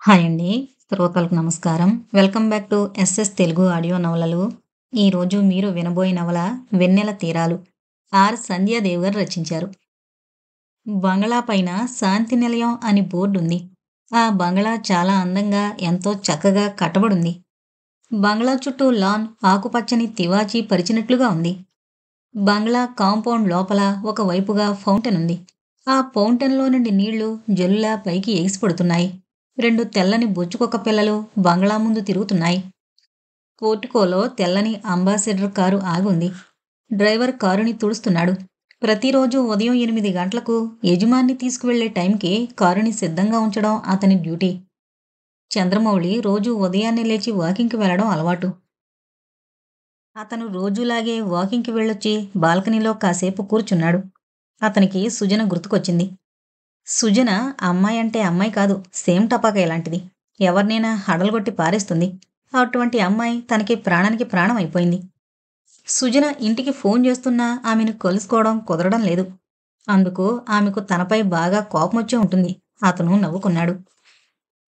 Hi అండి. శ్రోతలకు నమస్కారం. Welcome back to SS Telugu audio నవలలు. ఈరోజు మీరు వినబోయే నవల 'వెన్నెల తీరాలు'. సంధ్యాదేవి గారు రచించారు. బంగళా పైన శాంతి నిలయం అని బోర్డుంది. ఆ బంగళా చాలా అందంగా, ఎంతో చక్కగా కట్టబడుంది. బంగళా చుట్టూ లాన్ ఆకుపచ్చని తివాచీ పరిచినట్లుగా ఉంది. బంగ్లా కాంపౌండ్ లోపల ఒక వైపుగా ఫౌంటెన్ ఉంది. ఆ ఫౌంటెన్లో నుండి నీళ్లు జల్లులా పైకి ఎగిసిపడుతున్నాయి. రెండు తెల్లని బొచ్చుకొక్క పిల్లలు బంగ్లా ముందు తిరుగుతున్నాయి. పోర్టికోలో తెల్లని అంబాసిడర్ కారు ఆగి ఉంది. డ్రైవర్ కారుని తుడుస్తున్నాడు. ప్రతిరోజు ఉదయం 8 గంటలకు యజమాన్ని తీసుకువెళ్లే టైంకి కారుని సిద్ధంగా ఉంచడం అతని డ్యూటీ. చంద్రమౌళి రోజూ ఉదయాన్నే లేచి వాకింగ్కి వెళ్లడం అలవాటు. అతను రోజూలాగే వాకింగ్కి వెళ్ళొచ్చి బాల్కనీలో కాసేపు కూర్చున్నాడు. అతనికి సుజన గుర్తుకొచ్చింది. సుజన అమ్మాయి అంటే అమ్మాయి కాదు, సేమ్ టపాకాయ లాంటిది. ఎవరినైనా హడలుగొట్టి పారేస్తుంది. అటువంటి అమ్మాయి తనకి ప్రాణానికి ప్రాణం అయిపోయింది. సుజన ఇంటికి ఫోన్ చేస్తున్నా ఆమెను కలుసుకోవడం కుదరడం లేదు. అందుకు ఆమెకు తనపై బాగా కోపమొచ్చే ఉంటుంది. అతను నవ్వుకున్నాడు.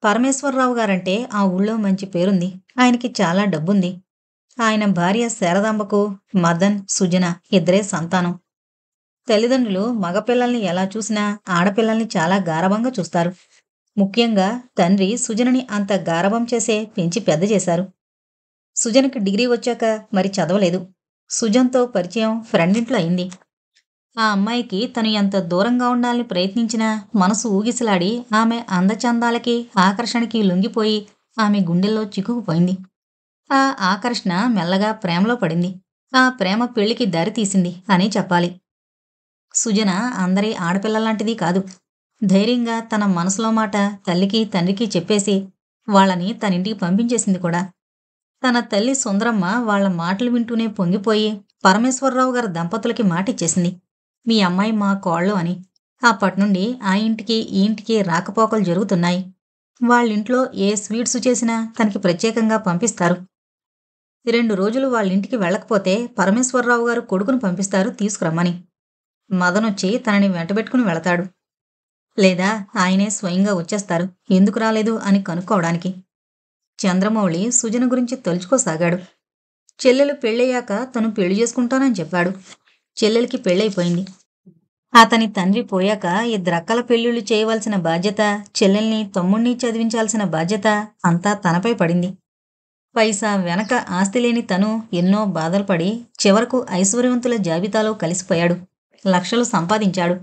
పరమేశ్వరరావు గారంటే ఆ ఊళ్ళో మంచి పేరుంది. ఆయనకి చాలా డబ్బుంది. ఆయన భార్య శారదాంబకు మదన్, సుజన ఇద్దరే సంతానం. తల్లిదండ్రులు మగపిల్లల్ని ఎలా చూసినా ఆడపిల్లల్ని చాలా గారాబంగా చూస్తారు. ముఖ్యంగా తండ్రి సుజనని అంత గారాబం చేసే పెంచి పెద్ద చేశారు. సుజనకి డిగ్రీ వచ్చాక మరి చదవలేదు. సుజన్తో పరిచయం ఫ్రెండింట్లో అయింది. ఆ అమ్మాయికి తను ఎంత దూరంగా ఉండాలని ప్రయత్నించినా మనసు ఊగిసలాడి ఆమె అందచందాలకి, ఆకర్షణకి లొంగిపోయి ఆమె గుండెల్లో చిక్కుకుపోయింది. ఆ ఆకర్షణ మెల్లగా ప్రేమలో పడింది. ఆ ప్రేమ పెళ్లికి దారి తీసింది అని చెప్పాలి. సుజన అందరి ఆడపిల్లలాంటిది కాదు. ధైర్యంగా తన మనసులో మాట తల్లికి, తండ్రికి చెప్పేసి వాళ్ళని తనింటికి పంపించేసింది కూడా. తన తల్లి సుందరమ్మ వాళ్ళ మాటలు వింటూనే పొంగిపోయి పరమేశ్వరరావు గారి దంపతులకి మాటిచ్చేసింది. మీ అమ్మాయి మా కోడలు అని. అప్పట్నుండి ఆ ఇంటికి, ఈ ఇంటికి రాకపోకలు జరుగుతున్నాయి. వాళ్ళింట్లో ఏ స్వీట్సు చేసినా తనకి ప్రత్యేకంగా పంపిస్తారు. 2 రోజులు వాళ్ళింటికి వెళ్ళకపోతే పరమేశ్వరరావు గారు కొడుకును పంపిస్తారు తీసుకురమ్మని. మదనొచ్చి తనని వెంటబెట్టుకుని వెళతాడు. లేదా ఆయనే స్వయంగా వచ్చేస్తారు ఎందుకు రాలేదు అని కనుక్కోవడానికి. చంద్రమౌళి సుజన గురించి తలుచుకోసాగాడు. చెల్లెలు పెళ్ళయ్యాక తను పెళ్లి చేసుకుంటానని చెప్పాడు. చెల్లెలికి పెళ్ళైపోయింది. అతని తండ్రి పోయాక ఇద్దరక్కల పెళ్ళిళ్ళు చేయవలసిన బాధ్యత, చెల్లెల్ని తమ్ముణ్ణి చదివించాల్సిన బాధ్యత అంతా తనపై పడింది. పైసా వెనక ఆస్తి లేని తను ఎన్నో బాధలు పడి చివరకు ఐశ్వర్యవంతుల జాబితాలో కలిసిపోయాడు. లక్షలు సంపాదించాడు.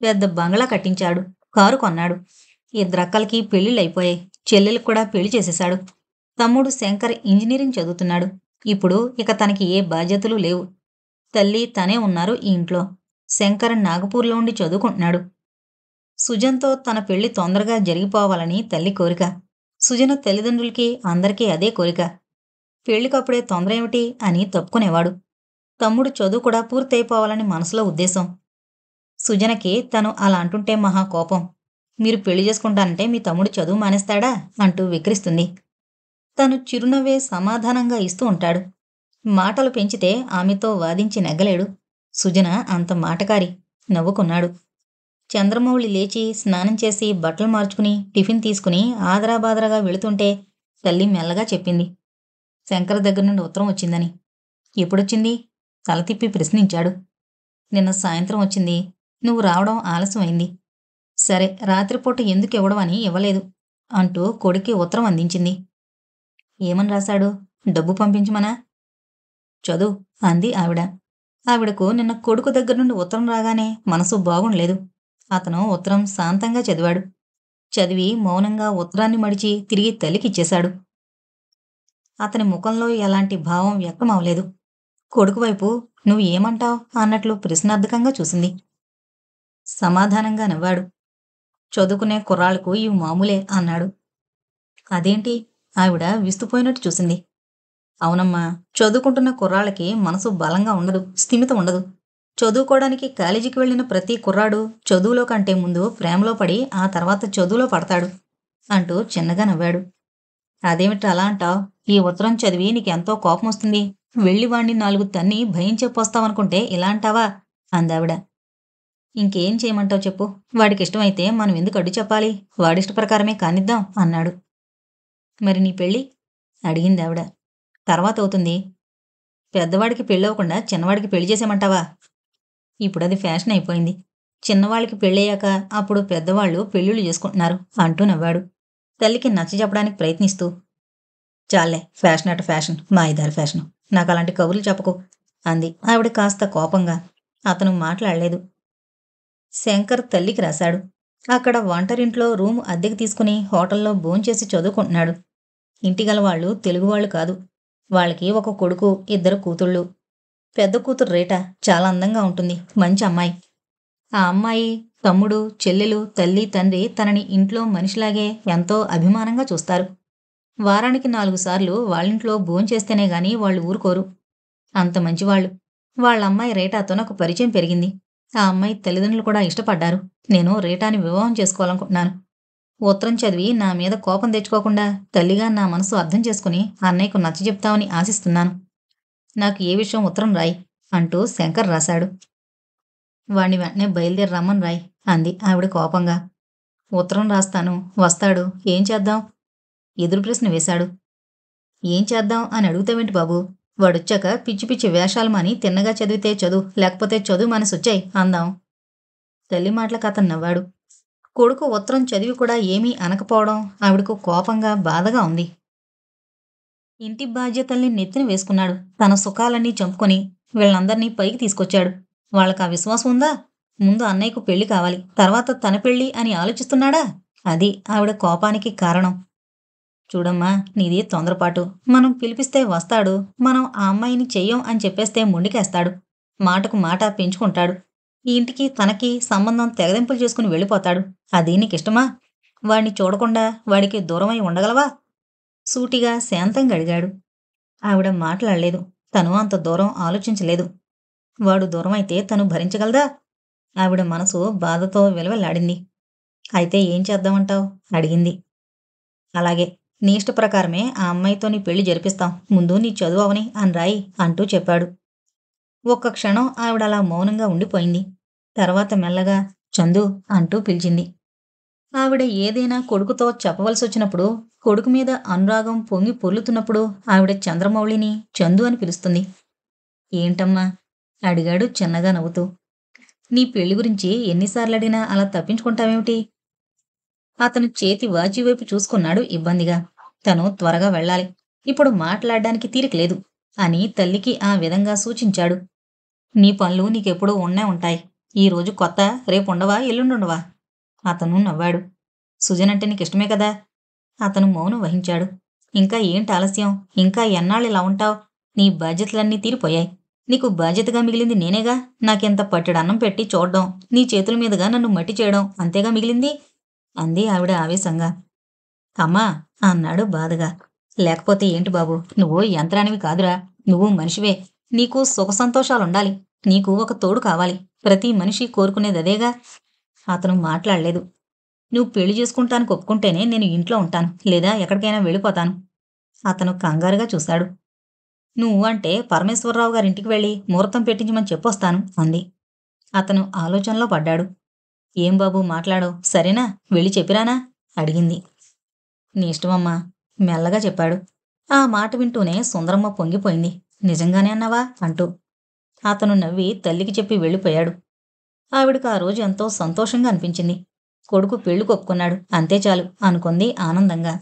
పెద్ద బంగళా కట్టించాడు. కారు కొన్నాడు. ఇద్దరక్కలకి పెళ్ళిళ్ళైపోయాయి. చెల్లెలకు కూడా పెళ్లి చేసేశాడు. తమ్ముడు శంకర్ ఇంజనీరింగ్ చదువుతున్నాడు. ఇప్పుడు ఇక తనకి ఏ బాధ్యతలు లేవు. తల్లి తనే ఉన్నారు ఈ ఇంట్లో. శంకర్ నాగపూర్లో ఉండి చదువుకుంటున్నాడు. సుజన్తో తన పెళ్లి తొందరగా జరిగిపోవాలని తల్లి కోరిక. సుజన తల్లిదండ్రులకి అందరికీ అదే కోరిక. పెళ్లికప్పుడే తొందర ఏమిటి అని తప్పుకునేవాడు. తమ్ముడు చదువు కూడా పూర్తయిపోవాలని మనసులో ఉద్దేశం. సుజనకి తను అలా అంటుంటే మహా కోపం. మీరు పెళ్లి చేసుకుంటానంటే మీ తమ్ముడు చదువు మానేస్తాడా అంటూ విక్రిస్తుంది. తను చిరునవ్వే సమాధానంగా ఇస్తూ ఉంటాడు. మాటలు పెంచితే ఆమెతో వాదించి నెగ్గలేడు. సుజన అంత మాటకారి. నవ్వుకున్నాడు. చంద్రమౌళి లేచి స్నానం చేసి బట్టలు మార్చుకుని టిఫిన్ తీసుకుని ఆదరాబాదరాగా వెళుతుంటే తల్లి మెల్లగా చెప్పింది. శంకర్ దగ్గర నుండి ఉత్తరం వచ్చిందని. ఎప్పుడొచ్చింది? తల తిప్పి ప్రశ్నించాడు. నిన్న సాయంత్రం వచ్చింది. నువ్వు రావడం ఆలస్యమైంది. సరే రాత్రిపూట ఎందుకు ఇవ్వడం అని ఇవ్వలేదు అంటూ కొడుక్కి ఉత్తరం అందించింది. ఏమని రాశాడు? డబ్బు పంపించమనా? చదువు అంది ఆవిడ. ఆవిడకు నిన్న కొడుకు దగ్గర నుండి ఉత్తరం రాగానే మనసు బాగుండలేదు. అతను ఉత్తరం శాంతంగా చదివాడు. చదివి మౌనంగా ఉత్తరాన్ని మడిచి తిరిగి తల్లికిచ్చేశాడు. అతని ముఖంలో ఎలాంటి భావం వ్యక్తమవలేదు. కొడుకు వైపు నువ్వు ఏమంటావ్ అన్నట్లు ప్రశ్నార్థకంగా చూసింది. సమాధానంగా నవ్వాడు. చదువుకునే కుర్రాళ్లకు ఇవి మామూలే అన్నాడు. అదేంటి? ఆవిడ విస్తుపోయినట్టు చూసింది. అవునమ్మా, చదువుకుంటున్న కుర్రాళ్ళకి మనసు బలంగా ఉండదు, స్థిమితం ఉండదు. చదువుకోవడానికి కాలేజీకి వెళ్ళిన ప్రతి కుర్రాడు చదువులో కంటే ముందు ప్రేమలో పడి ఆ తర్వాత చదువులో పడతాడు అంటూ చిన్నగా నవ్వాడు. అదేమిటి అలా అంటావ్? ఈ ఉత్తరం చదివి నీకెంతో కోపం వస్తుంది. వెళ్ళి వాణ్ణి 4 తన్ని భయం చెప్పొస్తావనుకుంటే ఇలా అంటావా అందావిడ. ఇంకేం చేయమంటావు చెప్పు. వాడికిష్టమైతే మనం ఎందుకు అడ్డు చెప్పాలి? వాడిష్ట ప్రకారమే కానిద్దాం అన్నాడు. మరి నీ పెళ్ళి? అడిగిందావిడ. తర్వాత అవుతుంది. పెద్దవాడికి పెళ్ళవకుండా చిన్నవాడికి పెళ్లి చేసేమంటావా? ఇప్పుడది ఫ్యాషన్ అయిపోయింది. చిన్నవాళ్ళకి పెళ్ళయ్యాక అప్పుడు పెద్దవాళ్ళు పెళ్ళిళ్ళు చేసుకుంటున్నారు అంటూ నవ్వాడు. తల్లికి నచ్చజెప్పడానికి ప్రయత్నిస్తూ. చాల్లే, ఫ్యాషన్ అట ఫ్యాషన్, మాయదారి ఫ్యాషను. నాకలాంటి కబుర్లు చెప్పకు అంది ఆవిడ కాస్త కోపంగా. అతను మాట్లాడలేదు. శంకర్ తల్లికి రాశాడు. అక్కడ వంటరింట్లో రూము అద్దెకి తీసుకుని హోటల్లో భోంచేసి చదువుకుంటున్నాడు. ఇంటిగల వాళ్ళు తెలుగువాళ్ళు కాదు. వాళ్ళకి ఒక కొడుకు, ఇద్దరు కూతుళ్ళు. పెద్ద కూతురు రేట చాలా అందంగా ఉంటుంది, మంచి అమ్మాయి. ఆ అమ్మాయి, తమ్ముడు, చెల్లెలు, తల్లి, తండ్రి తనని ఇంట్లో మనిషిలాగే ఎంతో అభిమానంగా చూస్తారు. వారానికి 4 సార్లు వాళ్ళింట్లో భోంచేస్తేనే గాని వాళ్ళు ఊరుకోరు. అంత మంచివాళ్ళు. వాళ్ళమ్మాయి రేటాతో నాకు పరిచయం పెరిగింది. ఆ అమ్మాయి తల్లిదండ్రులు కూడా ఇష్టపడ్డారు. నేను రేటాని వివాహం చేసుకోవాలనుకుంటున్నాను. ఉత్తరం చదివి నా మీద కోపం తెచ్చుకోకుండా తల్లిగా నా మనసు అర్థం చేసుకుని అన్నయ్యకు నచ్చజెప్తావని ఆశిస్తున్నాను. నాకు ఏ విషయం ఉత్తరం రాయి అంటూ శంకర్ రాశాడు. వాణ్ణి వెంటనే బయలుదేరి రమ్మని రాయి అంది ఆవిడ కోపంగా. ఉత్తరం రాస్తాను, వస్తాడు, ఏం చేద్దాం? ఎదురు ప్రశ్న వేశాడు. ఏం చేద్దాం అని అడుగుతావేంటి బాబూ? వాడొచ్చాక పిచ్చి పిచ్చి వేషాలు మాని తిన్నగా చదివితే చదువు, లేకపోతే చదువు మనసొచ్చాయి అందాం. తల్లి మాటలకు అతను నవ్వాడు. కొడుకు ఉత్తరం చదివి కూడా ఏమీ అనకపోవడం ఆవిడకు కోపంగా, బాధగా ఉంది. ఇంటి బాధ్యతల్ని నెత్తిన వేసుకున్నాడు. తన సుఖాలన్నీ చంపుకొని వీళ్ళందర్నీ పైకి తీసుకొచ్చాడు. వాళ్ళకా విశ్వాసం ఉందా? ముందు అన్నయ్యకు పెళ్లి కావాలి, తర్వాత తన పెళ్ళి అని ఆలోచిస్తున్నాడా? అది ఆవిడ కోపానికి కారణం. చూడమ్మా, నీది తొందరపాటు. మనం పిలిపిస్తే వస్తాడు. మనం ఆ అమ్మాయిని చెయ్యం అని చెప్పేస్తే మొండికేస్తాడు. మాటకు మాట పెంచుకుంటాడు. ఈ ఇంటికి తనకి సంబంధం తెగదెంపులు చేసుకుని వెళ్ళిపోతాడు. అది నీకిష్టమా? వాడిని చూడకుండా వాడికి దూరమై ఉండగలవా? సూటిగా, శాంతంగా అడిగాడు. ఆవిడ మాట్లాడలేదు. తను అంత దూరం ఆలోచించలేదు. వాడు దూరమైతే తను భరించగలదా? ఆవిడ మనసు బాధతో విలవిల్లాడింది. అయితే ఏం చేద్దామంటావ్? అడిగింది. అలాగే, నీ ఇష్ట ప్రకారమే ఆ అమ్మాయితో నీ పెళ్లి జరిపిస్తాం. ముందు నీ చదువు అవని అని రాయి అంటూ చెప్పాడు. ఒక్క క్షణం ఆవిడలా మౌనంగా ఉండిపోయింది. తర్వాత మెల్లగా చందు అంటూ పిలిచింది. ఆవిడ ఏదైనా కొడుకుతో చెప్పవలసొచ్చినప్పుడు, కొడుకు మీద అనురాగం పొంగి పొర్లుతున్నప్పుడు ఆవిడ చంద్రమౌళిని చందు అని పిలుస్తుంది. ఏంటమ్మా? అడిగాడు చిన్నగా నవ్వుతూ. నీ పెళ్లి గురించి ఎన్నిసార్లడిగినా అలా తప్పించుకుంటావేమిటి? అతను చేతి వాచి వైపు చూసుకున్నాడు ఇబ్బందిగా. తను త్వరగా వెళ్ళాలి. ఇప్పుడు మాట్లాడ్డానికి తీరికలేదు అని తల్లికి ఆ విధంగా సూచించాడు. నీ పనులు నీకెప్పుడూ ఉన్నే ఉంటాయి. ఈ రోజు కొత్త, రేపుండవా, ఎల్లుండుండవా? అతను నవ్వాడు. సుజనంటే నీకిష్టమే కదా? అతను మౌనం వహించాడు. ఇంకా ఏంటి ఆలస్యం? ఇంకా ఎన్నాళ్ళిలా ఉంటావ్? నీ బాధ్యతలన్నీ తీరిపోయాయి. నీకు బాధ్యతగా మిగిలింది నేనేగా. నాకింత పట్టెడన్నం పెట్టి చూడ్డం, నీ చేతుల మీదుగా నన్ను మట్టి చేయడం అంతేగా మిగిలింది అంది ఆవిడ ఆవేశంగా. అమ్మా అన్నాడు బాధగా. లేకపోతే ఏంటి బాబు, నువ్వు యంత్రానివి కాదురా. నువ్వు మనిషివే. నీకు సుఖ సంతోషాలుండాలి. నీకు ఒక తోడు కావాలి. ప్రతి మనిషి కోరుకునేదదేగా. అతను మాట్లాడలేదు. నువ్వు పెళ్లి చేసుకుంటానికి ఒప్పుకుంటేనే నేను ఇంట్లో ఉంటాను, లేదా ఎక్కడికైనా వెళ్ళిపోతాను. అతను కంగారుగా చూశాడు. నువ్వు అంటే పరమేశ్వరరావు గారింటికి వెళ్ళి ముహూర్తం పెట్టించమని చెప్పొస్తాను అంది. అతను ఆలోచనలో పడ్డాడు. ఏం బాబూ మాట్లాడవు, సరేనా? వెళ్ళి చెప్పిరానా? అడిగింది. నీ ఇష్టమమ్మా మెల్లగా చెప్పాడు. ఆ మాట వింటూనే సుందరమ్మ పొంగిపోయింది. నిజంగానే అన్నావా అంటూ. అతను నవ్వి తల్లికి చెప్పి వెళ్ళిపోయాడు. ఆవిడకు ఆ రోజు ఎంతో సంతోషంగా అనిపించింది. కొడుకు పెళ్లి కొప్పుకున్నాడు, అంతే చాలు అనుకుంది ఆనందంగా.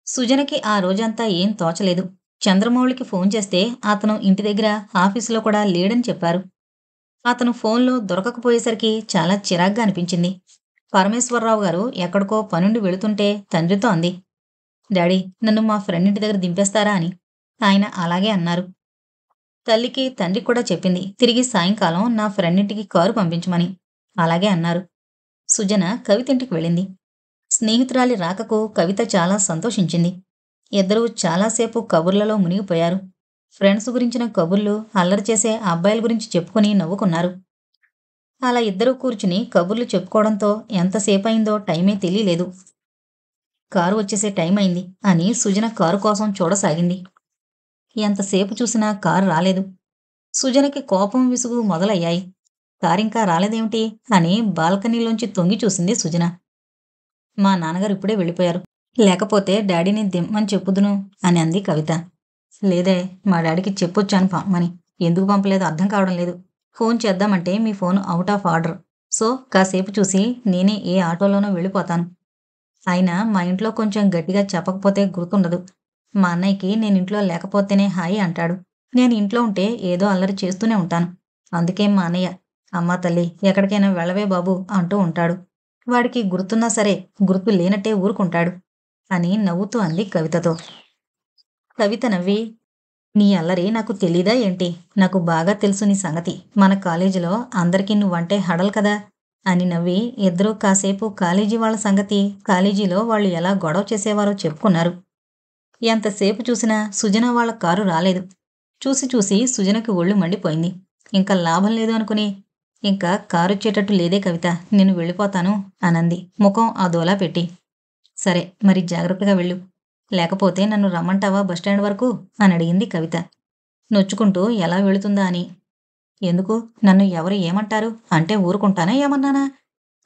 సుజనకి ఆ రోజంతా ఏం తోచలేదు. చంద్రమౌళికి ఫోన్ చేస్తే అతను ఇంటి దగ్గర, ఆఫీసులో కూడా లేడని చెప్పారు. అతను ఫోన్లో దొరకకపోయేసరికి చాలా చిరాగ్గా అనిపించింది. పరమేశ్వరరావు గారు ఎక్కడికో పనుండి వెళుతుంటే తండ్రితో అంది. డాడీ, నన్ను మా ఫ్రెండ్ ఇంటి దగ్గర దింపేస్తారా అని. ఆయన అలాగే అన్నారు. తల్లికి, తండ్రికి కూడా చెప్పింది తిరిగి సాయంకాలం నా ఫ్రెండ్ ఇంటికి కారు పంపించమని. అలాగే అన్నారు. సుజన కవితింటికి వెళ్ళింది. స్నేహితురాలి రాకకు కవిత చాలా సంతోషించింది. ఇద్దరూ చాలాసేపు కబుర్లలో మునిగిపోయారు. ఫ్రెండ్స్ గురించిన కబుర్లు, అల్లరి చేసే అబ్బాయిల గురించి చెప్పుకుని నవ్వుకున్నారు. అలా ఇద్దరూ కూర్చుని కబుర్లు చెప్పుకోవడంతో ఎంతసేపయిందో టైమే తెలియలేదు. కారు వచ్చేసే టైం అయింది అని సుజన కారు కోసం చూడసాగింది. ఎంతసేపు చూసినా కారు రాలేదు. సుజనకి కోపం, విసుగు మొదలయ్యాయి. కారింకా రాలేదేమిటి అని బాల్కనీలోంచి తొంగి చూసింది సుజన. మా నాన్నగారు ఇప్పుడే వెళ్ళిపోయారు. లేకపోతే డాడీని దిమ్మని చెప్పుదును అని అంది కవిత. లేదే, మా డాడీకి చెప్పొచ్చాను పంపమని. ఎందుకు పంపలేదో అర్థం కావడం లేదు. ఫోన్ చేద్దామంటే మీ phone out of order. So కాసేపు చూసి నేనే ఏ ఆటోలోనో వెళ్ళిపోతాను. అయినా మా ఇంట్లో కొంచెం గట్టిగా చెప్పకపోతే గుర్తుండదు. మా అన్నయ్యకి నేనింట్లో లేకపోతేనే హాయి అంటాడు. నేను ఇంట్లో ఉంటే ఏదో అల్లరి చేస్తూనే ఉంటాను. అందుకే మా అన్నయ్య, అమ్మా తల్లి ఎక్కడికైనా వెళ్ళవే బాబు అంటూ ఉంటాడు. వాడికి గుర్తున్నా సరే గుర్తు లేనట్టే ఊరుకుంటాడు అని నవ్వుతూ అంది కవితతో. కవిత నవ్వి, నీ అల్లరి నాకు తెలీదా ఏంటి? నాకు బాగా తెలుసు నీ సంగతి. మన కాలేజీలో అందరికీ నువ్వంటే హడల్ కదా అని నవ్వి ఇద్దరూ కాసేపు కాలేజీ వాళ్ళ సంగతి, కాలేజీలో వాళ్ళు ఎలా గొడవ చేసేవారో చెప్పుకున్నారు. ఎంతసేపు చూసినా సుజన వాళ్ళ కారు రాలేదు. చూసి చూసి సుజనకి ఒళ్ళు మండిపోయింది. ఇంకా లాభం లేదు అనుకుని, ఇంకా కారొచ్చేటట్టు లేదే కవిత, నేను వెళ్ళిపోతాను అనంది ముఖం అదోలా పెట్టి. సరే మరి జాగ్రత్తగా వెళ్ళు. లేకపోతే నన్ను రమ్మంటావా బస్టాండ్ వరకు అని అడిగింది కవిత నొచ్చుకుంటూ ఎలా వెళుతుందా అని. ఎందుకు, నన్ను ఎవరు ఏమంటారు అంటే ఊరుకుంటానా ఏమన్నానా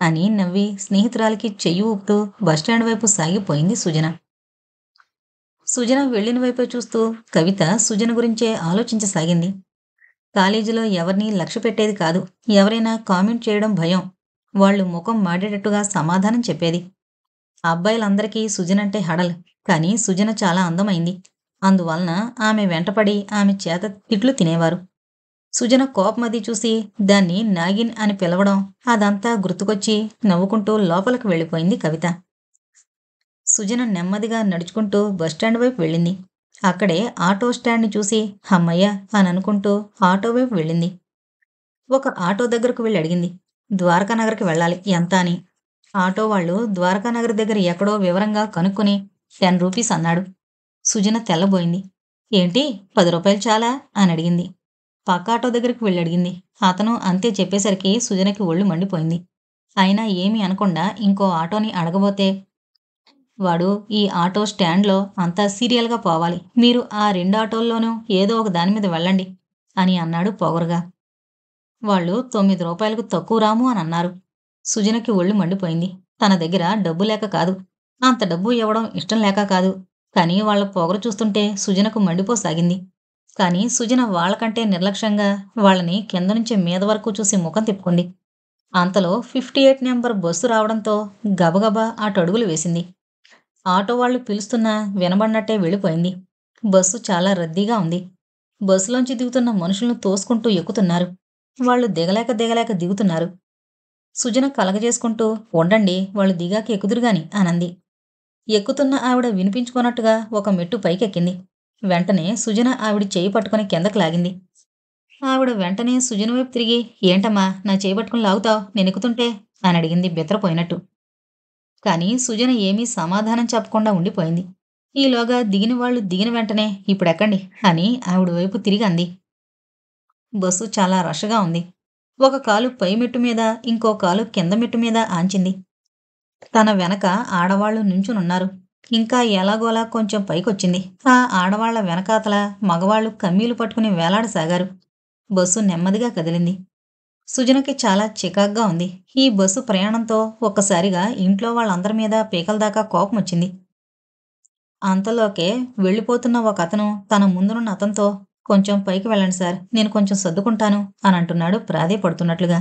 అని నవ్వి స్నేహితురాలికి చెయ్యి ఊపుతూ బస్టాండ్ వైపు సాగిపోయింది సుజన. సుజన వెళ్ళిన వైపే చూస్తూ కవిత సుజన గురించే ఆలోచించసాగింది. కాలేజీలో ఎవరినీ లక్ష్య పెట్టేది కాదు. ఎవరైనా కామెంట్ చేయడం భయం. వాళ్ళు ముఖం మాడేటట్టుగా సమాధానం చెప్పేది. అబ్బాయిలందరికీ సుజనంటే హడల్. కానీ సుజన చాలా అందమైంది. అందువలన ఆమె వెంటపడి ఆమె చేత తిట్లు తినేవారు. సుజన కోపమది చూసి దాన్ని నాగిన్ అని పిలవడం అదంతా గుర్తుకొచ్చి నవ్వుకుంటూ లోపలికి వెళ్ళిపోయింది కవిత. సుజన నెమ్మదిగా నడుచుకుంటూ బస్టాండ్ వైపు వెళ్ళింది. అక్కడే ఆటో స్టాండ్ని చూసి హమ్మయ్య అని అనుకుంటూ ఆటో వైపు వెళ్ళింది. ఒక ఆటో దగ్గరకు వెళ్ళి అడిగింది, ద్వారకానగర్కి వెళ్ళాలి ఎంత అని. ఆటో వాళ్ళు ద్వారకానగర్ దగ్గర ఎక్కడో వివరంగా కనుక్కొని 10 రూపీస్ అన్నాడు. సుజన తెల్లబోయింది. ఏంటి 10 రూపాయలు చాలా అని అడిగింది. పక్క ఆటో దగ్గరికి వెళ్ళి అడిగింది. అతను అంతే చెప్పేసరికి సుజనకి ఒళ్ళు మండిపోయింది. అయినా ఏమీ అనకుండా ఇంకో ఆటోని అడగబోతే, వాడు ఈ ఆటో స్టాండ్‌లో అంతా సీరియల్‌గా పోవాలి. మీరు ఆ 2 ఆటోల్లోనూ ఏదో ఒక దాని మీద వెళ్ళండి అని అన్నాడు పొగరుగా. వాళ్ళు 9 రూపాయలకు తక్కువ రాము అని అన్నారు. సుజనకి ఒళ్ళు మండిపోయింది. తన దగ్గర డబ్బు లేక కాదు. అంత డబ్బు ఇవ్వడం ఇష్టం లేక కాదు. కానీ వాళ్ళ పొగరు చూస్తుంటే సుజనకు మండిపోసాగింది. కానీ సుజన వాళ్ళకంటే నిర్లక్ష్యంగా వాళ్ళని కింద నుంచి మీద వరకు చూసి ముఖం తిప్పుకుంది. అంతలో 58 నెంబర్ బస్సు రావడంతో గబగబా అటడుగులు వేసింది. ఆటో వాళ్ళు పిలుస్తున్నా వినబడినట్టే వెళ్ళిపోయింది. బస్సు చాలా రద్దీగా ఉంది. బస్సులోంచి దిగుతున్న మనుషులను తోసుకుంటూ ఎక్కుతున్నారు. వాళ్ళు దిగలేక దిగలేక దిగుతున్నారు. సుజన కలగజేసుకుంటూ ఉండండి, వాళ్ళు దిగాక ఎక్కుదురుగాని అనంది. ఎక్కుతున్న ఆవిడ వినిపించుకోనట్టుగా ఒక మెట్టు పైకెక్కింది. వెంటనే సుజన ఆవిడ చేయి పట్టుకుని కిందకి లాగింది. ఆవిడ వెంటనే సుజన వైపు తిరిగి, ఏంటమ్మా నా చేయి పట్టుకుని లాగుతావ్ నేనెక్కుతుంటే అని అడిగింది బిత్తరపోయినట్టు. కానీ సుజన ఏమీ సమాధానం చెప్పకుండా ఉండిపోయింది. ఈలోగా దిగిన వాళ్ళు దిగిన వెంటనే ఇప్పుడెక్కండి అని ఆవిడ వైపు తిరిగి అంది. బస్సు చాలా రష్‌గా ఉంది. ఒక కాలు పై మెట్టు మీద, ఇంకో కాలు కింద మెట్టు మీద ఆంచింది. తన వెనక ఆడవాళ్లు నుంచునున్నారు. ఇంకా ఎలాగోలా కొంచెం పైకొచ్చింది. ఆ ఆడవాళ్ల వెనకాతల మగవాళ్లు కమ్మీలు పట్టుకుని వేలాడసాగారు. బస్సు నెమ్మదిగా కదిలింది. సుజనకి చాలా చికాగ్గా ఉంది. ఈ బస్సు ప్రయాణంతో ఒక్కసారిగా ఇంట్లో వాళ్ళందరి మీద పీకలదాకా కోపమొచ్చింది. అంతలోకే వెళ్ళిపోతున్న ఒకతను తన ముందునున్న అతనితో, కొంచెం పైకి వెళ్ళండి సార్, నేను కొంచెం సర్దుకుంటాను అని అంటున్నాడు ప్రాధేయపడుతున్నట్లుగా.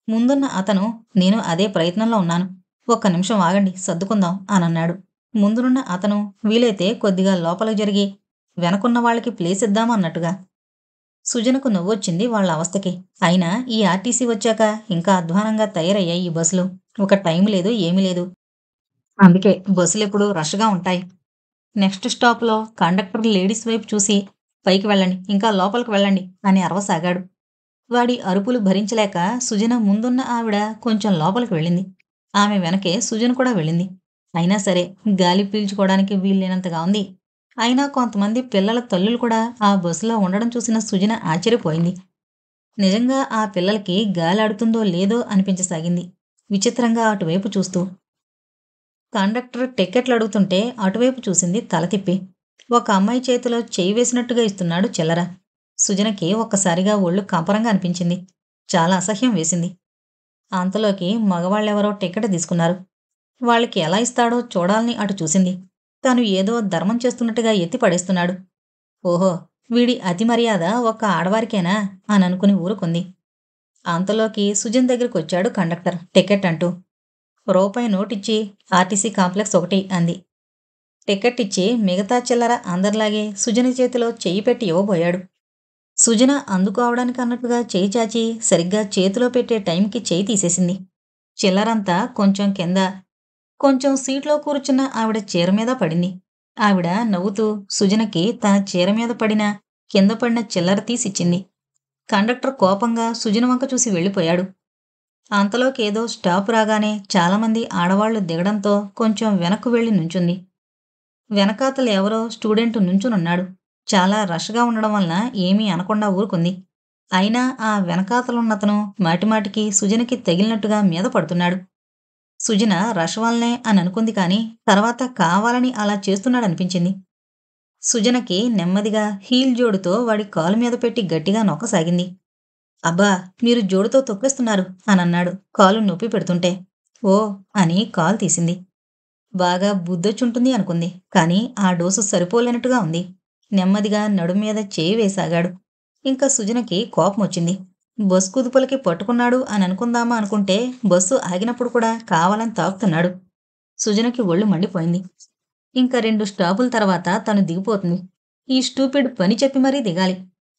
ముందున్న అతను, నేను అదే ప్రయత్నంలో ఉన్నాను. ఒక్క నిమిషం ఆగండి సర్దుకుందాం అనన్నాడు. ముందునున్న అతను వీలైతే కొద్దిగా లోపలికి జరిగి వెనకున్న వాళ్ళకి ప్లేస్ ఇద్దాం అన్నట్టుగా. సుజనకు నవ్వొచ్చింది వాళ్ళ అవస్థకి. అయినా ఈ ఆర్టీసీ వచ్చాక ఇంకా అధ్వానంగా తయారయ్యాయి ఈ బస్సులు. ఒక టైం లేదు ఏమీ లేదు. అందుకే బస్సులెప్పుడూ రష్‌గా ఉంటాయి. నెక్స్ట్ స్టాప్‌లో కండక్టర్ లేడీస్ వైపు చూసి, పైకి వెళ్ళండి, ఇంకా లోపలికి వెళ్ళండి అని అరవసాగాడు. వాడి అరుపులు భరించలేక సుజన ముందున్న ఆవిడ కొంచెం లోపలికి వెళ్ళింది. ఆమె వెనకే సుజన కూడా వెళ్ళింది. అయినా సరే గాలి పీల్చుకోవడానికి వీల్లేనంతగా ఉంది. అయినా కొంతమంది పిల్లల తల్లులు కూడా ఆ బస్సులో ఉండడం చూసిన సుజన ఆశ్చర్యపోయింది. నిజంగా ఆ పిల్లలకి గాలాడుతుందో లేదో అనిపించసాగింది విచిత్రంగా అటువైపు చూస్తూ. కండక్టర్ టిక్కెట్లు అడుగుతుంటే అటువైపు చూసింది తల తిప్పి. ఒక అమ్మాయి చేతిలో చెయ్యి వేసినట్టుగా ఇస్తున్నాడు చిల్లర. సుజనకి ఒక్కసారిగా ఒళ్ళు కంపరంగా అనిపించింది. చాలా అసహ్యం వేసింది. అంతలోకి మగవాళ్ళెవరో టిక్కెట్ తీసుకున్నారు. వాళ్ళకి ఎలా ఇస్తాడో చూడాలని అటు చూసింది. తను ఏదో ధర్మం చేస్తున్నట్టుగా ఎత్తి పడేస్తున్నాడు. ఓహో! వీడి అతి మర్యాద ఒక్క ఆడవారికేనా అననుకుని ఊరుకుంది. అంతలోకి సుజన్ దగ్గరకొచ్చాడు కండక్టర్ టికెట్ అంటూ. రూపాయి నోటిచ్చి ఆర్టీసీ కాంప్లెక్స్ ఒకటి అంది. టికెట్ ఇచ్చి మిగతా చిల్లర అందరిలాగే సుజన చేతిలో చెయ్యి పెట్టి ఇవ్వబోయాడు. సుజన అందుకోవడానికి అన్నట్టుగా చెయ్యి చాచి సరిగ్గా చేతిలో పెట్టే టైంకి చెయ్యి తీసేసింది. చిల్లరంతా కొంచెం కింద, కొంచెం సీట్లో కూర్చున్న ఆవిడ చీర మీద పడింది. ఆవిడ నవ్వుతూ సుజనకి తన చీర మీద పడిన, కింద పడిన చిల్లర తీసిచ్చింది. కండక్టర్ కోపంగా సుజన వంక చూసి వెళ్ళిపోయాడు. అంతలోకేదో స్టాప్ రాగానే చాలామంది ఆడవాళ్లు దిగడంతో కొంచెం వెనక్కు వెళ్లి నుంచుంది. వెనకాతల ఎవరో స్టూడెంట్ నుంచునున్నాడు. చాలా రష్‌గా ఉండడం వలన ఏమీ అనకుండా ఊరుకుంది. అయినా ఆ వెనకాతలున్నతను మాటిమాటికి సుజనకి తగిలినట్టుగా మీద పడుతున్నాడు. సుజన రష్ వల్లనే అని అనుకుంది కానీ తర్వాత కావాలని అలా చేస్తున్నాడనిపించింది. సుజనకి నెమ్మదిగా హీల్ జోడుతో వాడి కాలు మీద పెట్టి గట్టిగా నొక్కసాగింది. అబ్బా! మీరు జోడుతో తొక్కేస్తున్నారు అనన్నాడు కాలు నొప్పి పెడుతుంటే. ఓ అని కాలు తీసింది. బాగా బుద్ధొచ్చుంటుంది అనుకుంది. కానీ ఆ డోసు సరిపోలేనట్టుగా ఉంది. నెమ్మదిగా నడుం మీద చేయి వేసాగాడు. ఇంక సుజనకి కోపమొచ్చింది. బస్ కుదుపులకి పట్టుకున్నాడు అని అనుకుందామా అనుకుంటే బస్సు ఆగినప్పుడు కూడా కావాలని తాకుతున్నాడు. సుజనకి ఒళ్ళు మండిపోయింది. ఇంక 2 స్టాపుల తర్వాత తను దిగిపోతుంది. ఈ స్టూపిడ్ పని చెప్పి మరీ దిగాలి.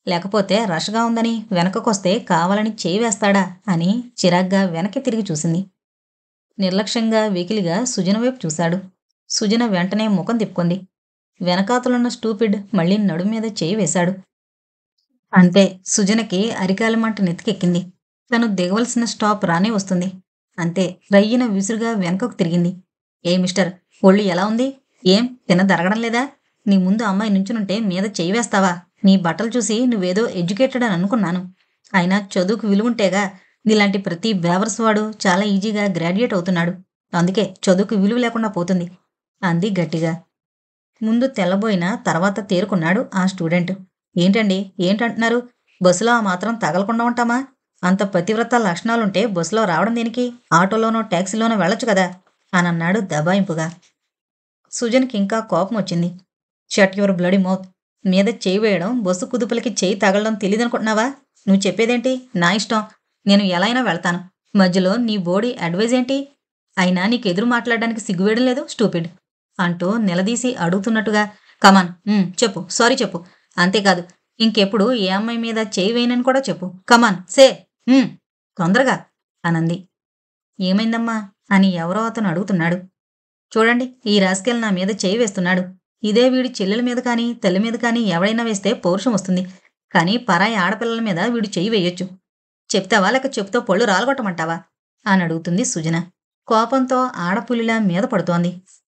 లేకపోతే రష్‌గా ఉందని వెనకకొస్తే కావాలని చేయి వేస్తాడా అని చిరాగ్గా వెనక్కి తిరిగి చూసింది. నిర్లక్ష్యంగా వెకిలిగా సుజన వైపు చూశాడు. సుజన వెంటనే ముఖం తిప్పుకుంది. వెనకాతలున్న స్టూపిడ్ మళ్ళీ నడుం మీద చేయి వేశాడు. అంతే సుజనకి అరికాలి మంట నెత్తికెక్కింది. తను దిగవలసిన స్టాప్ రానే వస్తుంది. అంతే రయ్యిన విసురుగా వెనకకు తిరిగింది. ఏ మిస్టర్, ఒళ్ళు ఎలా ఉంది? ఏం తిన్నదరగడం లేదా? నీ ముందు అమ్మాయి నుంచునుంటే మీద చెయ్యి వేస్తావా? నీ బట్టలు చూసి నువ్వేదో ఎడ్యుకేటెడ్ అని అనుకున్నాను. అయినా చదువుకు విలువుంటేగా నీలాంటి ప్రతి బేవర్స్వాడు చాలా ఈజీగా గ్రాడ్యుయేట్ అవుతున్నాడు. అందుకే చదువుకు విలువ లేకుండా పోతుంది అంది గట్టిగా. ముందు తెల్లబోయినా తర్వాత తేరుకున్నాడు ఆ స్టూడెంట్. ఏంటండి ఏంటంటున్నారు? బస్సులో ఆ మాత్రం తగలకుండా ఉంటామా? అంత పతివ్రత లక్షణాలుంటే బస్సులో రావడం దేనికి? ఆటోలోనో టాక్సీలోనో వెళ్ళొచ్చు కదా అనన్నాడు దబాయింపుగా. సుజన్కి ఇంకా కోపం వచ్చింది. Shut your bloody mouth. మీద చేయి వేయడం, బస్సు కుదుపులకి చేయి తగలడం తెలీదనుకుంటున్నావా? నువ్వు చెప్పేదేంటి? నా ఇష్టం. నేను ఎలా అయినా వెళ్తాను. మధ్యలో నీ బోడీ అడ్వైజ్ ఏంటి? అయినా నీకెదురు మాట్లాడడానికి సిగ్గువేయడం లేదు స్టూపిడ్ అంటూ నిలదీసి అడుగుతున్నట్టుగా కమాన్ చెప్పు, సారీ చెప్పు. అంతేకాదు ఇంకెప్పుడు ఏ అమ్మాయి మీద చేయి వేయనని కూడా చెప్పు. కమాన్ సే తొందరగా అనంది. ఏమైందమ్మా అని ఎవరో అతను అడుగుతున్నాడు. చూడండి ఈ రాస్కెల్ నా మీద చేయి వేస్తున్నాడు. ఇదే వీడి చెల్లెల మీద కానీ తల్లి మీద కానీ ఎవడైనా వేస్తే పౌరుషం వస్తుంది. కానీ పరాయి ఆడపిల్లల మీద వీడు చెయ్యి వేయొచ్చు. చెప్తావా లేక చెప్పుతో పళ్ళు రాలగొట్టమంటావా అని అడుగుతుంది సుజన. కోపంతో ఆడపులిలా మీద పడుతోంది.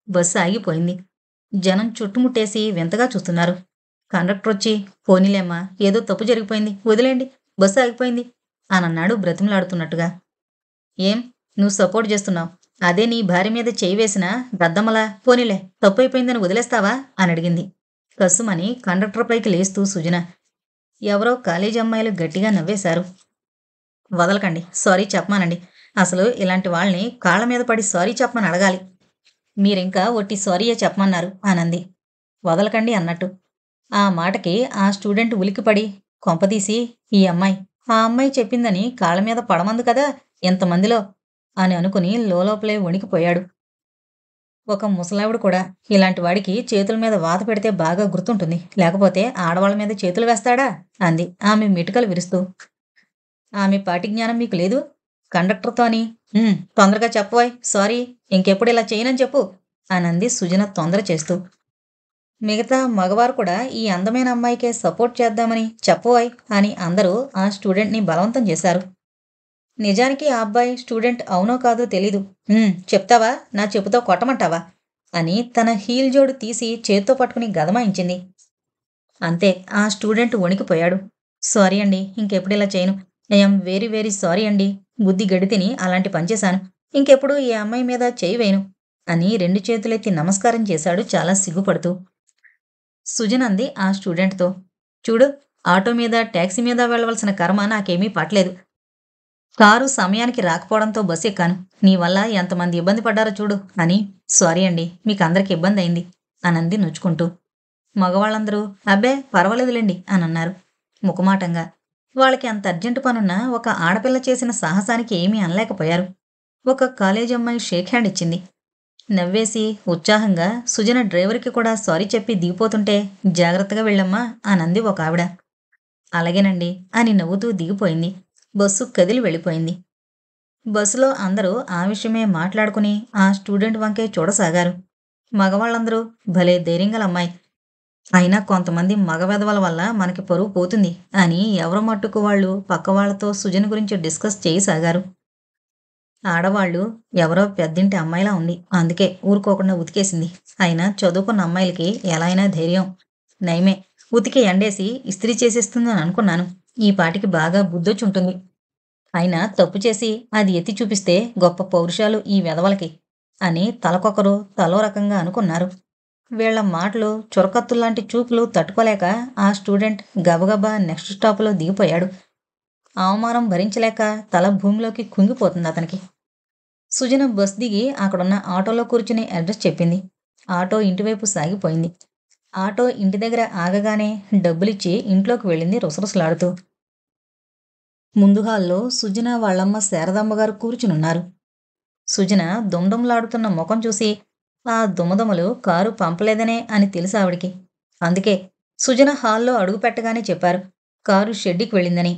బస్సు ఆగిపోయింది. జనం చుట్టుముట్టేసి వింతగా చూస్తున్నారు. కండక్టర్ వచ్చి పోనీలేమ్మా ఏదో తప్పు జరిగిపోయింది వదిలేండి బస్సు ఆగిపోయింది అనన్నాడు బ్రతిమలాడుతున్నట్టుగా. ఏం నువ్వు సపోర్ట్ చేస్తున్నావు? అదే నీ భార్య మీద చేయి వేసినా దద్దమ్మలా పోనీలే తప్పైపోయిందని వదిలేస్తావా అని అడిగింది కస్సుమని కండక్టర్ పైకి లేస్తూ సుజన. ఎవరో కాలేజీ అమ్మాయిలు గట్టిగా నవ్వేశారు. వదలకండి, సారీ చెప్పమానండి. అసలు ఇలాంటి వాళ్ళని కాళ్ళ మీద పడి సారీ చెప్పమని అడగాలి. మీరింకా ఒట్టి సారీయే చెప్పమన్నారు అనంది వదలకండి అన్నట్టు. ఆ మాటకి ఆ స్టూడెంట్ ఉలికిపడి కొంపదీసి ఈ అమ్మాయి ఆ అమ్మాయి చెప్పిందని కాళ్ళ మీద పడమందు కదా ఎంతమందిలో అని అనుకుని లోపలే వణికిపోయాడు. ఒక ముసలావిడ కూడా ఇలాంటి వాడికి చేతుల మీద వాత పెడితే బాగా గుర్తుంటుంది, లేకపోతే ఆడవాళ్ళ మీద చేతులు వేస్తాడా అంది ఆమె మిటుకలు విరుస్తూ. ఆమె పాటి జ్ఞానం మీకు లేదు? కండక్టర్తో అని తొందరగా చెప్పబోయ్ సారీ, ఇంకెప్పుడు ఇలా చేయనని చెప్పు అనంది సుజన తొందర చేస్తూ. మిగతా మగవారు కూడా ఈ అందమైన అమ్మాయికే సపోర్ట్ చేద్దామని చెప్పబోయ్ అని అందరూ ఆ స్టూడెంట్ని బలవంతం చేశారు. నిజానికి ఆ అబ్బాయి స్టూడెంట్ అవునో కాదో తెలీదు. చెప్తావా నా చెప్పుతో కొట్టమంటావా అని తన హీల్ జోడు తీసి చేత్తో పట్టుకుని గదమాయించింది. అంతే ఆ స్టూడెంట్ వణికిపోయాడు. సారీ అండి, ఇంకెప్పుడు ఇలా చేయను. ఐఎమ్ వెరీ వెరీ సారీ అండి. బుద్ధి గడితిని అలాంటి పనిచేశాను. ఇంకెప్పుడు ఈ అమ్మాయి మీద చేయి వేయను అని 2 చేతులెత్తి నమస్కారం చేశాడు చాలా సిగ్గుపడుతూ. సుజన్ అంది ఆ స్టూడెంట్తో. చూడు, ఆటో మీద టాక్సీ మీద వెళ్ళవలసిన కర్మ నాకేమీ పట్లేదు. కారు సమయానికి రాకపోవడంతో బస్సు ఎక్కాను. నీ వల్ల ఎంతమంది ఇబ్బంది పడ్డారో చూడు అని. సారీ అండి, మీకందరికి ఇబ్బందయింది అనంది నొచ్చుకుంటూ. మగవాళ్ళందరూ అబ్బే పర్వాలేదులెండి అనన్నారు ముఖమాటంగా. వాళ్ళకి అంత అర్జెంటు పనున్నా ఒక ఆడపిల్ల చేసిన సాహసానికి ఏమీ అనలేకపోయారు. ఒక కాలేజీ అమ్మాయి షేక్ హ్యాండ్ ఇచ్చింది. నవ్వేసి ఉత్సాహంగా సుజన డ్రైవర్కి కూడా సారీ చెప్పి దిగిపోతుంటే జాగ్రత్తగా వెళ్ళమ్మా అనంది ఒక ఆవిడ. అలాగేనండి అని నవ్వుతూ దిగిపోయింది. బస్సు కదిలి వెళ్ళిపోయింది. బస్సులో అందరూ ఆ విషయమే మాట్లాడుకుని ఆ స్టూడెంట్ వంకే చూడసాగారు. మగవాళ్ళందరూ భలే ధైర్యంగల అమ్మాయి, అయినా కొంతమంది మగ వెధవల వల్ల మనకి పరువు పోతుంది అని ఎవరి మట్టుకు వాళ్ళు పక్కవాళ్లతో సుజన్ గురించి డిస్కస్ చేయసాగారు. ఆడవాళ్ళు ఎవరో పెద్దింటి అమ్మాయిలా ఉంది, అందుకే ఊరుకోకుండా ఉతికేసింది. అయినా చదువుకున్న అమ్మాయిలకి ఎలా అయినా ధైర్యం. నయమే, ఉతికి ఎండేసి ఇస్త్రీ చేసేస్తుందని అనుకున్నాను. ఈ పాటికి బాగా బుద్ధొచ్చుంటుంది. అయినా తప్పు చేసి అది ఎత్తి చూపిస్తే గొప్ప పౌరుషాలు ఈ వెధవలకి అని తలకొకరు తలో రకంగా అనుకున్నారు. వీళ్ల మాటలు, చురకత్తుల్లాంటి చూపులు తట్టుకోలేక ఆ స్టూడెంట్ గబగబా నెక్స్ట్ స్టాపులో దిగిపోయాడు. అవమానం భరించలేక తల భూమిలోకి కుంగిపోతుంది అతనికి. సుజన బస్ దిగి అక్కడున్న ఆటోలో కూర్చుని అడ్రస్ చెప్పింది. ఆటో ఇంటివైపు సాగిపోయింది. ఆటో ఇంటి దగ్గర ఆగగానే డబ్బులిచ్చి ఇంట్లోకి వెళ్ళింది రుసరుసలాడుతూ. ముందు హాల్లో సుజన వాళ్ళమ్మ శారదామ్మగారు కూర్చునున్నారు. సుజన దుమ్దుమ్లాడుతున్న ముఖం చూసి ఆ దుమదుమలు కారు పంపలేదనే అని తెలుసు ఆవిడికి. అందుకే సుజన హాల్లో అడుగుపెట్టగానే చెప్పారు కారు షెడ్డుకి వెళ్ళిందని,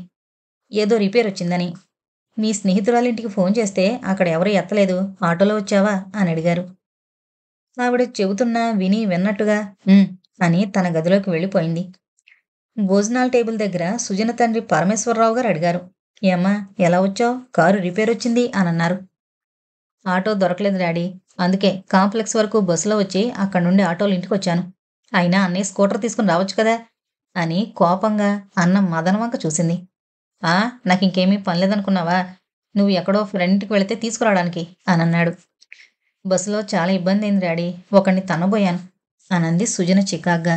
ఏదో రిపేర్ వచ్చిందని. మీ స్నేహితురాలింటికి ఫోన్ చేస్తే అక్కడ ఎవరూ ఎత్తలేదు, ఆటోలో వచ్చావా అని అడిగారు. ఆవిడ చెబుతున్నా విని విన్నట్టుగా అని తన గదిలోకి వెళ్ళిపోయింది. భోజనాల టేబుల్ దగ్గర సుజన తండ్రి పరమేశ్వరరావు గారు అడిగారు, ఏమ్మా ఎలా వచ్చావు, కారు రిపేర్ వచ్చింది అని అన్నారు. ఆటో దొరకలేదు డాడీ, అందుకే కాంప్లెక్స్ వరకు బస్సులో వచ్చి అక్కడి నుండి ఆటోలు ఇంటికి వచ్చాను. అయినా అన్నయ్య స్కూటర్ తీసుకుని రావచ్చు కదా అని కోపంగా అన్న మదన వంక చూసింది. నాకింకేమీ పనిలేదనుకున్నావా, నువ్వు ఎక్కడో ఫ్రెండ్కి వెళితే తీసుకురావడానికి అని అన్నాడు. బస్సులో చాలా ఇబ్బంది అయింది డాడీ, ఒకడిని తన్నబోయాను అనంది సుజన చికాగ్గా.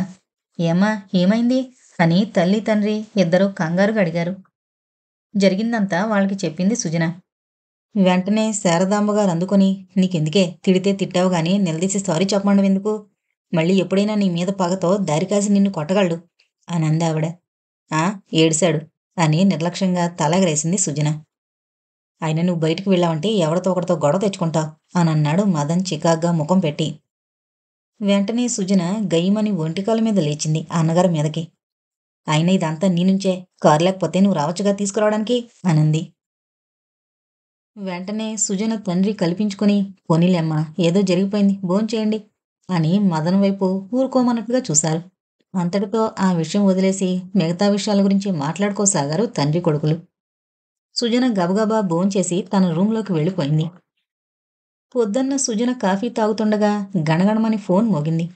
ఏమ్మా ఏమైంది అని తల్లి తండ్రి ఇద్దరూ కంగారుగా అడిగారు. జరిగిందంతా వాళ్ళకి చెప్పింది సుజన. వెంటనే శారదాంబగారు అందుకొని, నీకెందుకే, తిడితే తిట్టావు గాని నిలదీసి సారీ చెప్పమండం ఎందుకు, మళ్ళీ ఎప్పుడైనా నీ మీద పగతో దారికాసి నిన్ను కొట్టగలడు అని అందావిడ. ఏడిశాడు అని నిర్లక్ష్యంగా తలగరేసింది సుజన. అయినా నువ్వు బయటికి వెళ్ళావంటే ఎవరితో ఒకటితో గొడవ తెచ్చుకుంటావు అని అన్నాడు మదన్ చికాగ్గా ముఖం పెట్టి. వెంటనే సుజన గయ్యమని ఒంటికాల మీద లేచింది అన్నగారి మీదకి. అయినా ఇదంతా నీ నుంచే, కారు లేకపోతే నువ్వు రావచ్చుగా తీసుకురావడానికి అనంది. వెంటనే సుజన తండ్రి కల్పించుకుని, పోనీలేమ్మా ఏదో జరిగిపోయింది, భోంచేయండి అని మదన్ వైపు ఊరుకోమన్నట్టుగా చూశారు. అంతటితో ఆ విషయం వదిలేసి మిగతా విషయాల గురించి మాట్లాడుకోసాగారు తండ్రి కొడుకులు. సుజన గబగబా భోంచేసి తన రూంలోకి వెళ్ళిపోయింది. పొద్దున్న సుజన కాఫీ తాగుతుండగా గణగణమని ఫోన్ మోగింది.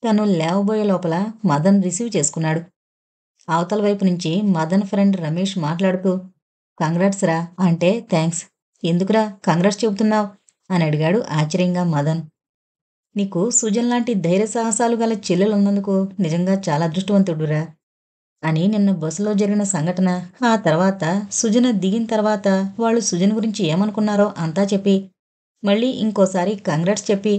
తను లేవబోయే లోపల మదన్ రిసీవ్ చేసుకున్నాడు. అవతల వైపు నుంచి మదన్ ఫ్రెండ్ రమేష్ మాట్లాడుతూ, కంగ్రాట్స్ రా అంటే థ్యాంక్స్, ఎందుకురా కంగ్రాట్స్ చెబుతున్నావు అని అడిగాడు ఆశ్చర్యంగా మదన్. నీకు సుజన్ లాంటి ధైర్య సాహసాలు గల చెల్లెలున్నందుకు నిజంగా చాలా అదృష్టవంతుడురా అని నిన్న బస్సులో జరిగిన సంఘటన, ఆ తర్వాత సుజన దిగిన తర్వాత వాళ్ళు సుజన్ గురించి ఏమనుకున్నారో అంతా చెప్పి, మళ్ళీ ఇంకోసారి కంగ్రాట్స్ చెప్పి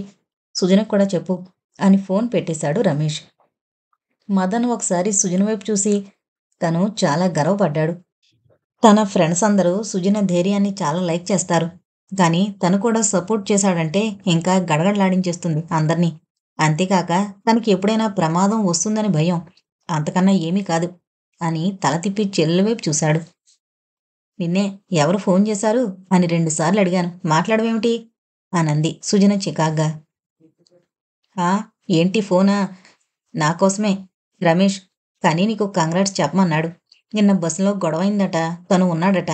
సుజనకు కూడా చెప్పు అని ఫోన్ పెట్టేశాడు రమేష్. మదన్ ఒకసారి సుజన వైపు చూసి తను చాలా గర్వపడ్డాడు. తన ఫ్రెండ్స్ అందరూ సుజన ధైర్యాన్ని చాలా లైక్ చేస్తారు, కానీ తను కూడా సపోర్ట్ చేశాడంటే ఇంకా గడగడలాడించేస్తుంది అందర్నీ. అంతేకాక తనకి ఎప్పుడైనా ప్రమాదం వస్తుందని భయం, అంతకన్నా ఏమీ కాదు అని తల తిప్పి చెల్లెల వైపు చూశాడు. నిన్నే ఎవరు ఫోన్ చేశారు అని 2 సార్లు అడిగాను, మాట్లాడవేమిటి అనంది సుజన చికాగ్గా. ఏంటి ఫోనా, నాకోసమే రమేష్, కానీ నీకు కంగ్రాట్స్ చెప్పమన్నాడు. నిన్న బస్సులో గొడవైందట, తను ఉన్నాడట.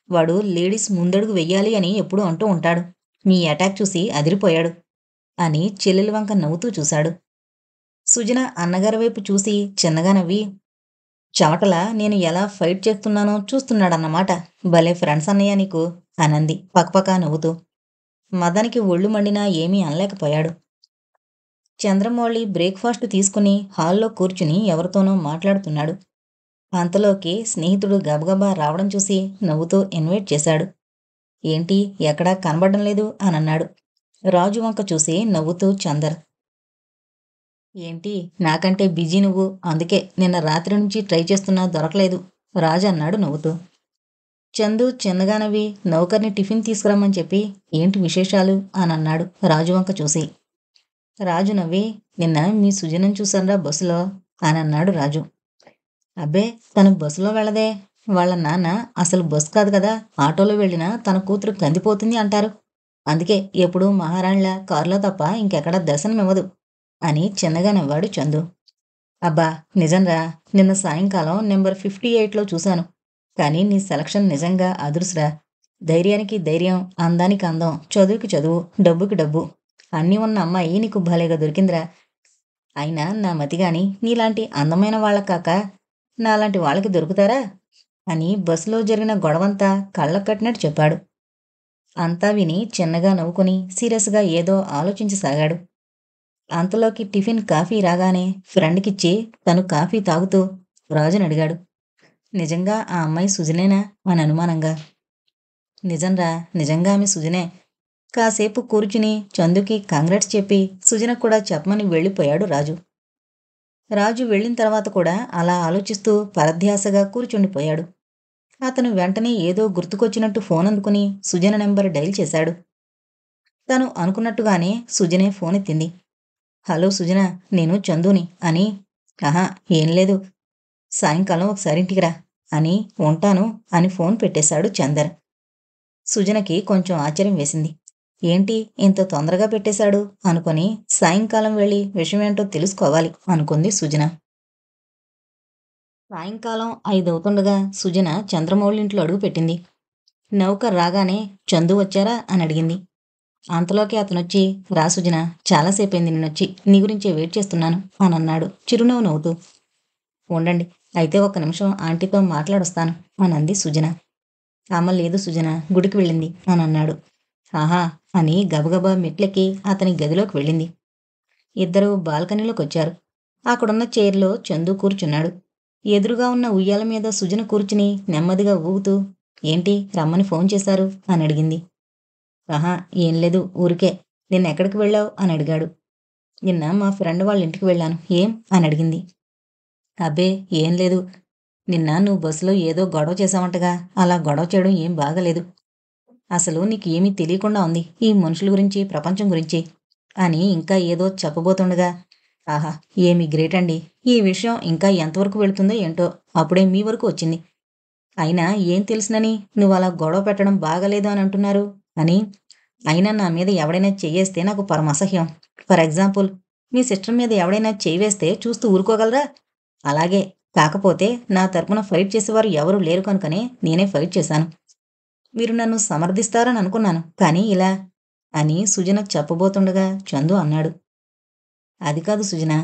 వాడు లేడీస్ ముందడుగు వెయ్యాలి అని ఎప్పుడూ అంటూ ఉంటాడు. నీ అటాక్ చూసి అదిరిపోయాడు అని చెల్లెలి వంక నవ్వుతూ చూశాడు. సుజన అన్నగారి వైపు చూసి చిన్నగా నవ్వి, చెమటలా నేను ఎలా ఫైట్ చేస్తున్నానో చూస్తున్నాడన్నమాట. భలే ఫ్రెండ్స్ అన్నయ్య నీకు అనంది పకపకా నవ్వుతూ. మదనికి ఒళ్ళు మండినా ఏమీ అనలేకపోయాడు. చంద్రమౌళి బ్రేక్ఫాస్ట్ తీసుకుని హాల్లో కూర్చుని ఎవరితోనో మాట్లాడుతున్నాడు. అంతలోకి స్నేహితుడు గబగబా రావడం చూసి నవ్వుతూ ఇన్వైట్ చేశాడు. ఏంటి ఎక్కడా కనబడడం లేదు అనన్నాడు. రాజు వంక చూసి నవ్వుతూ చందర్. ఏంటి నాకంటే బిజీ నువ్వు, అందుకే నిన్న రాత్రి నుంచి ట్రై చేస్తున్నా దొరకలేదు రాజు అన్నాడు నవ్వుతూ. చందు చిన్నగా నవ్వి నౌకర్ని టిఫిన్ తీసుకురమ్మని చెప్పి ఏంటి విశేషాలు అనన్నాడు రాజు వంక చూసి. రాజు నవ్వి నిన్న మీ సుజనం చూసాన్రా బస్సులో అనన్నాడు రాజు. అబ్బే తను బస్సులో వెళ్ళదే, వాళ్ళ నాన్న అసలు బస్సు కాదు కదా, ఆటోలో వెళ్ళినా తన కూతురు కందిపోతుంది అంటారు. అందుకే ఎప్పుడూ మహారాణిలా కారులో తప్ప ఇంకెక్కడా దర్శనమివ్వదు అని చిన్నగా నవ్వాడు చందు. అబ్బా నిజంరా, నిన్న సాయంకాలం నెంబర్ 58లో చూశాను. కానీ నీ సెలక్షన్ నిజంగా అదుర్సురా. ధైర్యానికి ధైర్యం, అందానికి అందం, చదువుకి చదువు, డబ్బుకి డబ్బు అన్నీ ఉన్న అమ్మాయి నీకు భలేగా దొరికిందిరా. అయినా నా మతిగాని నీలాంటి అందమైన వాళ్ళ కాక నాలాంటి వాళ్ళకి దొరుకుతారా అని బస్సులో జరిగిన గొడవంతా కళ్ళకు కట్టినట్టు చెప్పాడు. అంతా విని చిన్నగా నవ్వుకుని సీరియస్గా ఏదో ఆలోచించసాగాడు. అంతలోకి టిఫిన్ కాఫీ రాగానే ఫ్రెండ్కిచ్చి తను కాఫీ తాగుతూ రాజుని అడిగాడు. నిజంగా ఆ అమ్మాయి సుజనేనా అని అనుమానంగా. నిజంరా, నిజంగా ఆమె సుజనే. కాసేపు కూర్చుని చందుకి కంగ్రాట్స్ చెప్పి సుజనకు కూడా చెప్పమని వెళ్ళిపోయాడు రాజు. రాజు వెళ్ళిన తర్వాత కూడా అలా ఆలోచిస్తూ పరధ్యాసగా కూర్చుండిపోయాడు. అతను వెంటనే ఏదో గుర్తుకొచ్చినట్టు ఫోన్ అందుకుని సుజన నెంబర్ డైల్ చేశాడు. తను అనుకున్నట్టుగానే సుజనే ఫోన్ ఎత్తింది. హలో సుజన, నేను చందుని అని. ఆహా ఏం లేదు, సాయంకాలం ఒకసారి ఇంటికి రా అని. ఉంటాను అని ఫోన్ పెట్టేశాడు చందర్. సుజనకి కొంచెం ఆశ్చర్యం వేసింది. ఏంటి ఇంత తొందరగా పెట్టేశాడు అనుకొని సాయంకాలం వెళ్ళి విషయమేంటో తెలుసుకోవాలి అనుకుంది సుజన. సాయంకాలం 5 అవుతుండగా సుజన చంద్రమౌళింట్లో అడుగు పెట్టింది. నౌకర్ రాగానే చందు వచ్చారా అని అడిగింది. అంతలోకి అతనొచ్చి రా సుజన, చాలాసేపైంది నిన్నొచ్చి, నీ గురించే వెయిట్ చేస్తున్నాను అని అన్నాడు చిరునవ్వు నవ్వుతూ. ఉండండి, అయితే ఒక్క నిమిషం ఆంటీతో మాట్లాడొస్తాను అని అంది సుజన. అమ్మ లేదు సుజన, గుడికి వెళ్ళింది అని అన్నాడు. ఆహా అని గబగబా మెట్లెక్కి అతని గదిలోకి వెళ్ళింది. ఇద్దరూ బాల్కనీలోకి వచ్చారు. అక్కడున్న చైర్లో చందు కూర్చున్నాడు. ఎదురుగా ఉన్న ఉయ్యాల మీద సుజన కూర్చుని నెమ్మదిగా ఊగుతూ ఏంటి రమ్మని ఫోన్ చేశారు అని అడిగింది. ఆహా ఏం లేదు, ఊరికే. నిన్నెక్కడికి వెళ్ళావు అని అడిగాడు. నిన్న మా ఫ్రెండ్ వాళ్ళ ఇంటికి వెళ్ళాను. ఏం అని అడిగింది. అబ్బే ఏం లేదు, నిన్న నువ్వు బస్సులో ఏదో గొడవ చేశావంటగా, అలా గొడవ చేయడం ఏం బాగాలేదు. అసలు నీకు ఏమీ తెలియకుండా ఉంది ఈ మనుషుల గురించి, ప్రపంచం గురించి అని ఇంకా ఏదో చెప్పబోతుండగా ఆహా ఏమి గ్రేట్ అండి, ఈ విషయం ఇంకా ఎంతవరకు వెళుతుందో ఏంటో, అప్పుడే మీ వరకు వచ్చింది. అయినా ఏం తెలుసునని నువ్వు అలా గొడవ పెట్టడం బాగాలేదు అని అంటున్నారు అని. అయినా నా మీద ఎవడైనా చెయ్యేస్తే నాకు పరమ అసహ్యం. ఫర్ ఎగ్జాంపుల్, మీ సిస్టర్ మీద ఎవడైనా చెయ్యి వేస్తే చూస్తూ ఊరుకోగలరా? అలాగే. కాకపోతే నా తరపున ఫైట్ చేసేవారు ఎవరూ లేరు కనుకనే నేనే ఫైట్ చేశాను. మీరు నన్ను సమర్థిస్తారని అనుకున్నాను, కానీ ఇలా అని సుజన చెప్పబోతుండగా చందు అన్నాడు. అది కాదు సుజన,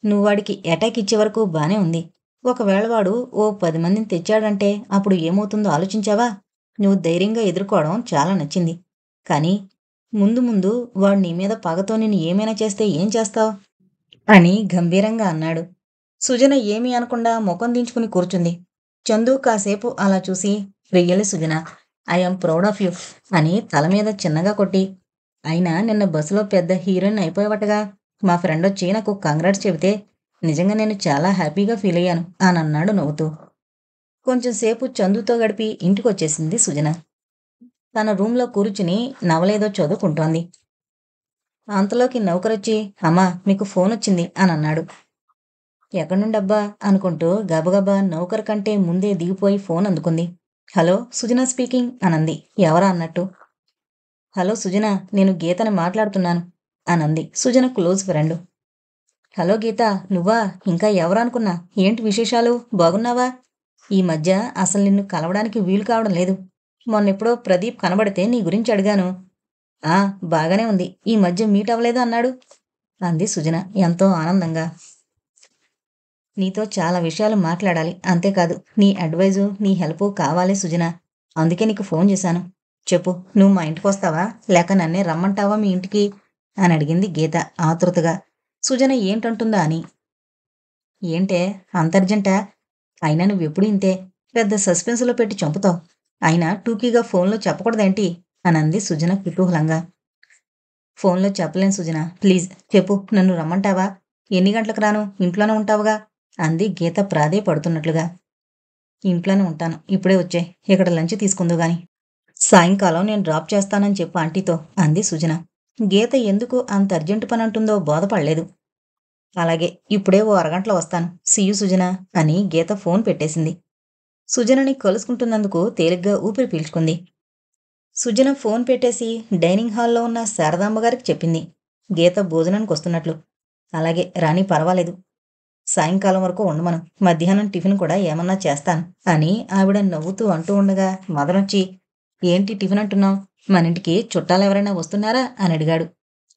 నువ్వు వాడికి అటాక్ ఇచ్చే వరకు బానే ఉంది. ఒకవేళ వాడు ఓ 10 మందిని తెచ్చాడంటే అప్పుడు ఏమవుతుందో ఆలోచించావా? నువ్వు ధైర్యంగా ఎదుర్కోవడం చాలా నచ్చింది. కానీ ముందు ముందు వాడు నీ మీద పగతో నిన్ను ఏమైనా చేస్తే ఏం చేస్తావు అని గంభీరంగా అన్నాడు. సుజన ఏమీ అనకుండా ముఖం దించుకుని కూర్చుంది. చందు కాసేపు అలా చూసి really Sujana, I'm proud of you అని తల మీద చిన్నగా కొట్టి, అయినా నిన్న బస్సులో పెద్ద హీరోయిన్ అయిపోయావటగా, మా ఫ్రెండ్ వచ్చి నాకు కంగ్రాట్స్ చెబితే నిజంగా నేను చాలా హ్యాపీగా ఫీల్ అయ్యాను అని అన్నాడు నవ్వుతూ. కొంచెం సేపు చందుతో గడిపి ఇంటికొచ్చేసింది సుజన. తన రూంలో కూర్చుని నవలేదో చదువుకుంటోంది. అంతలోకి నౌకరొచ్చి అమ్మా మీకు ఫోన్ వచ్చింది అని అన్నాడు. ఎక్కడ్నుండబ్బా అనుకుంటూ గబగబా నౌకర్ కంటే ముందే దిగిపోయి ఫోన్ అందుకుంది. హలో సుజన స్పీకింగ్ అనంది ఎవరా అన్నట్టు. హలో సుజన, నేను గీతని మాట్లాడుతున్నాను అనంది సుజన క్లోజ్ ఫ్రెండ్. హలో గీత, నువ్వా? ఇంకా ఎవరా అనుకున్నా. ఏంటి విశేషాలు, బాగున్నావా? ఈ మధ్య అసలు నిన్ను కలవడానికి వీలు కావడం లేదు. మొన్నెప్పుడో ప్రదీప్ కనబడితే నీ గురించి అడిగాను. ఆ బాగానే ఉంది, ఈ మధ్య మీట్ అవ్వలేదు అన్నాడు అంది సుజన ఎంతో ఆనందంగా. నీతో చాలా విషయాలు మాట్లాడాలి, అంతేకాదు నీ అడ్వైజు, నీ హెల్పు కావాలి సుజన. అందుకే నీకు ఫోన్ చేశాను. చెప్పు, నువ్వు మా ఇంటికి వస్తావా లేక నన్నే రమ్మంటావా మీ ఇంటికి అని అడిగింది గీత ఆతృతగా, సుజన ఏంటంటుందా అని. ఏంటే అంతర్జంట? అయినా నువ్వెప్పుడూ ఇంతే. పెద్ద సస్పెన్స్‌లో పెట్టి చంపుతావు. అయినా టూకీగా ఫోన్‌లో చెప్పకూడదేంటి? అనంది సుజన కుతూహలంగా. ఫోన్‌లో చెప్పలేను సుజన. ప్లీజ్ చెప్పు. నన్ను రమ్మంటావా? ఎన్ని గంటలకు రాను? ఇంట్లోనే ఉంటావుగా? అంది గీత ప్రాధేయపడుతున్నట్లుగా. ఇంట్లోనే ఉంటాను. ఇప్పుడే వచ్చేయ్. ఇక్కడ లంచ్ తీసుకుందువు గాని. సాయంకాలం నేను డ్రాప్ చేస్తానని చెప్పు ఆంటీతో అంది సుజన. గీత ఎందుకు అంత అర్జెంటు పనంటుందో బోధపడలేదు. అలాగే ఇప్పుడే ఓ అరగంటలో వస్తాను. సీ యూ సుజన అని గీత ఫోన్ పెట్టేసింది. సుజనని కలుసుకుంటున్నందుకు తేలిగ్గా ఊపిరి పీల్చుకుంది. సుజన ఫోన్ పెట్టేసి డైనింగ్ హాల్లో ఉన్న శారదాంబ గారికి చెప్పింది. గీత భోజనానికొస్తున్నట్లు. అలాగే రాని పర్వాలేదు. సాయంకాలం వరకు ఉండమను. మధ్యాహ్నం టిఫిన్ కూడా ఏమన్నా చేస్తాను అని ఆవిడ నవ్వుతూ అంటూ ఉండగా మదనొచ్చి, ఏంటి టిఫిన్ అంటున్నావు? మనింటికి చుట్టాలెవరైనా వస్తున్నారా? అని అడిగాడు.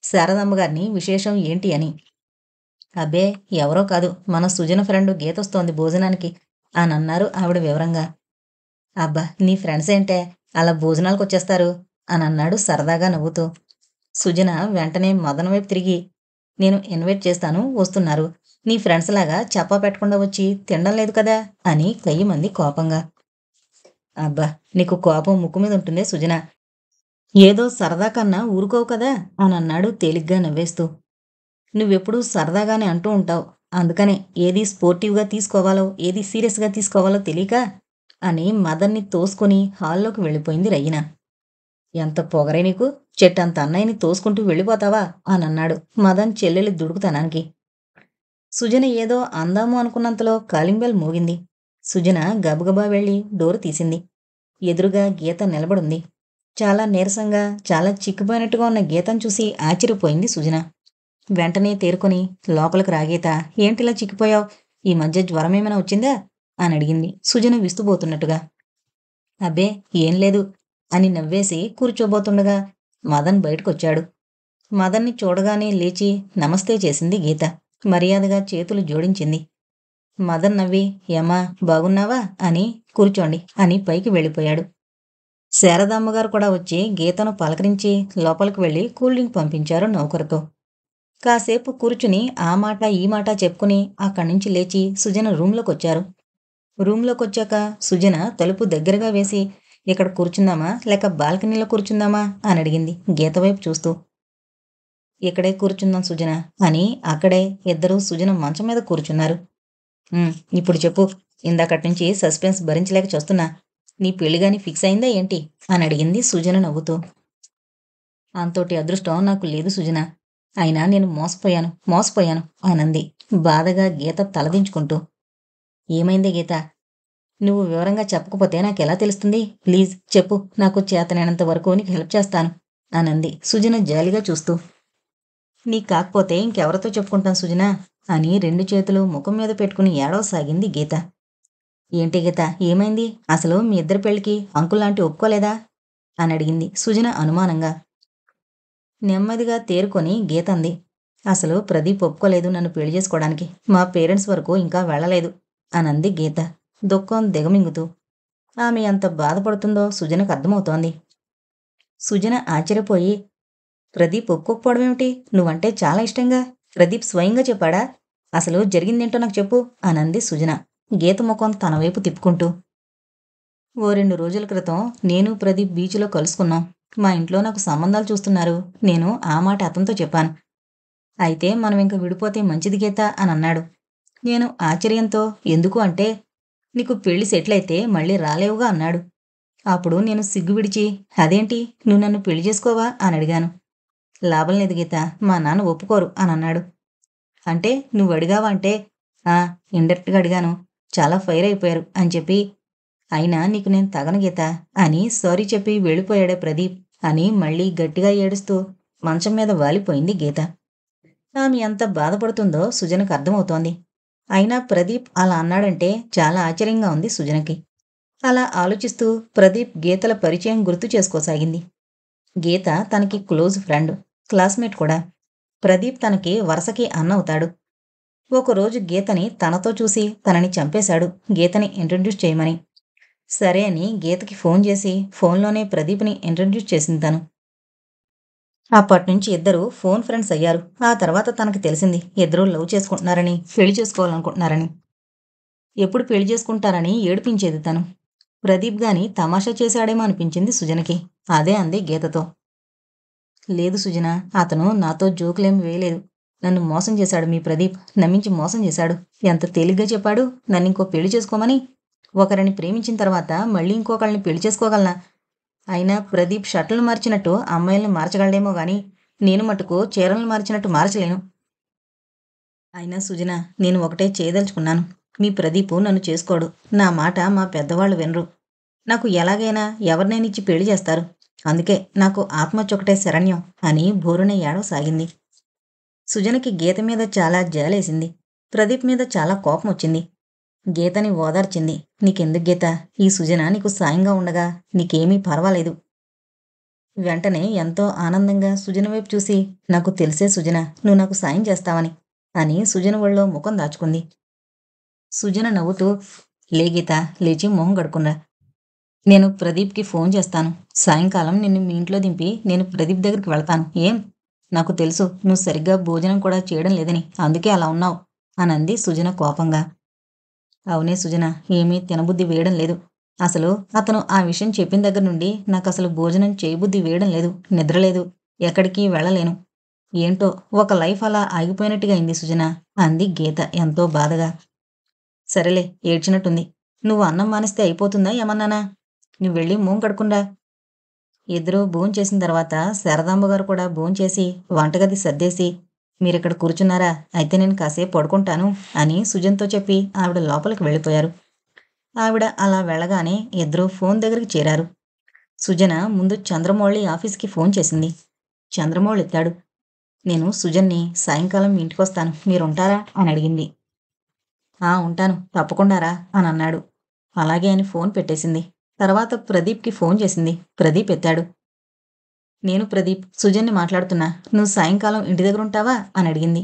శారదాంబ గారిని విశేషం ఏంటి అని. అబ్బే ఎవరో కాదు, మన సుజన ఫ్రెండు గీతొస్తోంది భోజనానికి అనన్నారు ఆవిడ వివరంగా. అబ్బా నీ ఫ్రెండ్స్ ఏంటే అలా భోజనాలకొచ్చేస్తారు అనన్నాడు సరదాగా నవ్వుతూ. సుజన వెంటనే మదన వైపు తిరిగి, నేను ఇన్వైట్ చేస్తాను వస్తున్నారు. నీ ఫ్రెండ్స్ లాగా చెప్పా పెట్టకుండా వచ్చి తినడం లేదు కదా అని కయ్యమంది కోపంగా. అబ్బా నీకు కోపం ముక్కు మీద ఉంటుందే సుజన. ఏదో సరదా కన్నా ఊరుకోవు కదా అనన్నాడు తేలిగ్గా నవ్వేస్తూ. నువ్వెప్పుడూ సరదాగానే అంటూ ఉంటావు. అందుకనే ఏది స్పోర్టివ్‌గా తీసుకోవాలో, ఏది సీరియస్‌గా తీసుకోవాలో తెలీక అని మదన్‌ని తోసుకొని హాల్లోకి వెళ్ళిపోయింది రయ్యిన. ఎంత పొగరే నీకు? చెట్టంత అన్నయ్యని తోసుకుంటూ వెళ్ళిపోతావా? అనన్నాడు మదన్ చెల్లెలి దుడుకుతనానికి. సుజన ఏదో అందాము అనుకున్నంతలో కాలింగ్ బెల్ మోగింది. సుజన గబగబా వెళ్ళి డోరు తీసింది. ఎదురుగా గీత నిలబడుంది. చాలా నీరసంగా, చాలా చిక్కిపోయినట్టుగా ఉన్న గీతను చూసి ఆశ్చర్యపోయింది సుజన. వెంటనే తేరుకొని లోపలికి రా గీత, ఏంటిలా చిక్కిపోయావు? ఈ మధ్య జ్వరమేమైనా వచ్చిందా? అని అడిగింది సుజన విస్తుబోతున్నట్టుగా. అబ్బే ఏం లేదు అని నవ్వేసి కూర్చోబోతుండగా మదన్ బయటకొచ్చాడు. మదన్ని చూడగానే లేచి నమస్తే చేసింది గీత. మర్యాదగా చేతులు జోడించింది. మదన్ నవ్వి, ఏమ్మా బాగున్నావా అని, కూర్చోండి అని పైకి వెళ్ళిపోయాడు. శారదామ్మగారు కూడా వచ్చి గీతను పలకరించి లోపలికి వెళ్ళి కూల్ డ్రింక్ పంపించారు నౌకరుతో. కాసేపు కూర్చుని ఆ మాట ఈ మాట చెప్పుకుని అక్కడ్నుంచి లేచి సుజన రూంలోకొచ్చారు. రూంలోకొచ్చాక సుజన తలుపు దగ్గరగా వేసి, ఇక్కడ కూర్చుందామా లేక బాల్కనీలో కూర్చుందామా అని అడిగింది గీత వైపు చూస్తూ. ఇక్కడే కూర్చుందాం సుజన అని అక్కడే ఇద్దరూ సుజన మంచం మీద కూర్చున్నారు. ఇప్పుడు చెప్పు. ఇందాకట్నుంచి సస్పెన్స్ భరించలేక చస్తున్నా. నీ పెళ్లిగాని ఫిక్స్ అయిందా ఏంటి? అని అడిగింది సుజన నవ్వుతూ. అంతోటి అదృష్టం నాకు లేదు సుజన. అయినా నేను మోసపోయాను అనంది బాధగా గీత తలదించుకుంటూ. ఏమైందే గీత? నువ్వు వివరంగా చెప్పకపోతే నాకెలా తెలుస్తుంది? ప్లీజ్ చెప్పు. నాకు చేతనైనంత వరకు నీకు హెల్ప్ చేస్తాను అనంది సుజన జాలిగా చూస్తూ. నీకు కాకపోతే ఇంకెవరితో చెప్పుకుంటాను సుజనా అని రెండు చేతులు ముఖం మీద పెట్టుకుని ఏడవసాగింది గీత. ఏంటి గీత ఏమైంది? అసలు మీ ఇద్దరి పెళ్ళికి అంకుల్లాంటి ఒప్పుకోలేదా? అని అడిగింది సుజన అనుమానంగా. నెమ్మదిగా తేరుకొని గీత అంది. అసలు ప్రదీప్ ఒప్పుకోలేదు నన్ను పెళ్లి చేసుకోవడానికి. మా పేరెంట్స్ వరకు ఇంకా వెళ్ళలేదు అనంది గీత దుఃఖం దిగమింగుతూ. ఆమె ఎంత బాధపడుతుందో సుజనకు అర్థమవుతోంది. సుజన ఆశ్చర్యపోయి, ప్రదీప్ ఒప్పుకోకపోవడమేమిటి? నువ్వంటే చాలా ఇష్టంగా. ప్రదీప్ స్వయంగా చెప్పాడా? అసలు జరిగిందేంటో నాకు చెప్పు అనంది సుజన గీత ముఖం తన వైపు తిప్పుకుంటూ. ఓ 2 రోజుల క్రితం నేను ప్రదీప్ బీచ్లో కలుసుకున్నాం. మా ఇంట్లో నాకు సంబంధాలు చూస్తున్నారు. నేను ఆ మాట అతనితో చెప్పాను. అయితే మనం ఇంక విడిపోతే మంచిది గీత అని అన్నాడు. నేను ఆశ్చర్యంతో ఎందుకు అంటే, నీకు పెళ్లి సెటిల్ అయితే మళ్ళీ రాలేవుగా అన్నాడు. అప్పుడు నేను సిగ్గు విడిచి, అదేంటి నువ్వు నన్ను పెళ్లి చేసుకోవా అని అడిగాను. లాభం లేదు గీత, మా నాన్న ఒప్పుకోరు అని అన్నాడు. అంటే నువ్వు అడిగావా అంటే, ఆ ఇండైరెక్ట్గా అడిగాను. చాలా ఫైర్ అయిపోయారు అని చెప్పి, అయినా నీకు నేను తగను గీత అని సారీ చెప్పి వెళ్ళిపోయాడే ప్రదీప్ అని మళ్ళీ గట్టిగా ఏడుస్తూ మంచం మీద వాలిపోయింది గీత. ఆమె ఎంత బాధపడుతుందో సుజనకు అర్థమవుతోంది. అయినా ప్రదీప్ అలా అన్నాడంటే చాలా ఆశ్చర్యంగా ఉంది సుజనకి. అలా ఆలోచిస్తూ ప్రదీప్ గీతల పరిచయం గుర్తు చేసుకోసాగింది. గీత తనకి క్లోజ్ ఫ్రెండ్, క్లాస్మేట్ కూడా. ప్రదీప్ తనకి వరసకి అన్నవుతాడు. ఒకరోజు గీతని తనతో చూసి తనని చంపేశాడు గీతని ఇంట్రడ్యూస్ చేయమని. సరే అని గీతకి ఫోన్ చేసి ఫోన్లోనే ప్రదీప్ని ఇంట్రడ్యూస్ చేసింది తను. అప్పట్నుంచి ఇద్దరు ఫోన్ ఫ్రెండ్స్ అయ్యారు. ఆ తర్వాత తనకి తెలిసింది ఇద్దరూ లవ్ చేసుకుంటున్నారని, పెళ్లి చేసుకోవాలనుకుంటున్నారని. ఎప్పుడు పెళ్లి చేసుకుంటారని ఏడిపించేది తను. ప్రదీప్ గాని తమాషా చేశాడేమో అనిపించింది సుజనకి. అదే అంది గీతతో. లేదు సుజన, అతను నాతో జోకులేమి వేయలేదు. నన్ను మోసం చేశాడు మీ ప్రదీప్. నమ్మించి మోసం చేశాడు. ఎంత తేలిగ్గా చెప్పాడు నన్నింకో పెళ్లి చేసుకోమని. ఒకరిని ప్రేమించిన తర్వాత మళ్ళీ ఇంకొకళ్ళని పెళ్లి చేసుకోగలనా? అయినా ప్రదీప్ షర్టులు మార్చినట్టు అమ్మాయిల్ని మార్చగలడేమో గాని నేను మటుకు చీరలను మార్చినట్టు మార్చలేను. అయినా సుజన, నేను ఒకటే చేయదలుచుకున్నాను. మీ ప్రదీపు నన్ను చేసుకోడు. నా మాట మా పెద్దవాళ్ళు వినరు. నాకు ఎలాగైనా ఎవరినైనిచ్చి పెళ్లి చేస్తారు. అందుకే నాకు ఆత్మహత్య ఒకటే శరణ్యం అని బోరున ఏడవసాగింది. సుజనకి గీత మీద చాలా జాలేసింది. ప్రదీప్ మీద చాలా కోపం వచ్చింది. గీతని ఓదార్చింది. నీకెందుకు గీత? ఈ సుజన నీకు సాయంగా ఉండగా నీకేమీ పర్వాలేదు. వెంటనే ఎంతో ఆనందంగా సుజన వైపు చూసి, నాకు తెలిసే సుజన, నువ్వు నాకు సాయం చేస్తావని అని సుజన ఒళ్ళో ముఖం దాచుకుంది. సుజన నవ్వుతూ, లే గీత, లేచి మొహం కడుక్కున్నా. నేను ప్రదీప్కి ఫోన్ చేస్తాను. సాయంకాలం నిన్ను మీ ఇంట్లో దింపి నేను ప్రదీప్ దగ్గరికి వెళ్తాను. ఏం? నాకు తెలుసు నువ్వు సరిగ్గా భోజనం కూడా చేయడం లేదని, అందుకే అలా ఉన్నావు అనంది సుజన కోపంగా. అవునే సుజన, ఏమీ తినబుద్ధి వేయడం లేదు. అసలు అతను ఆ విషయం చెప్పిన దగ్గర నుండి నాకసలు భోజనం చేయబుద్ధి వేయడం లేదు. నిద్రలేదు. ఎక్కడికి వెళ్ళలేను. ఏంటో ఒక లైఫ్ అలా ఆగిపోయినట్టుగా అయింది సుజన అంది గీత ఎంతో బాధగా. సరేలే, ఏడ్చినట్టుంది. నువ్వు అన్నం మానేస్తే అయిపోతుందా ఏమన్నానా? నువ్వెళ్ళి మొహం కడుక్కుంరా. ఇద్దరూ భోంచేసిన తర్వాత శారదాంబగారు కూడా భోంచేసి వంటగది సర్దేసి, మీరిక్కడ కూర్చున్నారా? అయితే నేను కాసేపు పడుకుంటాను అని సుజన్తో చెప్పి ఆవిడ లోపలికి వెళ్ళిపోయారు. ఆవిడ అలా వెళ్ళగానే ఇద్దరూ ఫోన్ దగ్గరికి చేరారు. సుజన ముందు చంద్రమౌళి ఆఫీస్కి ఫోన్ చేసింది. చంద్రమౌళి ఎత్తాడు. నేను సుజన్ని సాయంకాలం మీ ఇంటికొస్తాను, మీరుంటారా అని అడిగింది. ఉంటాను, తప్పకుండా రా అని అన్నాడు. అలాగే అని ఫోన్ పెట్టేసింది. తర్వాత ప్రదీప్కి ఫోన్ చేసింది. ప్రదీప్ ఎత్తాడు. నేను ప్రదీప్, సుజన్ని మాట్లాడుతున్నా. నువ్వు సాయంకాలం ఇంటి దగ్గర ఉంటావా అని అడిగింది.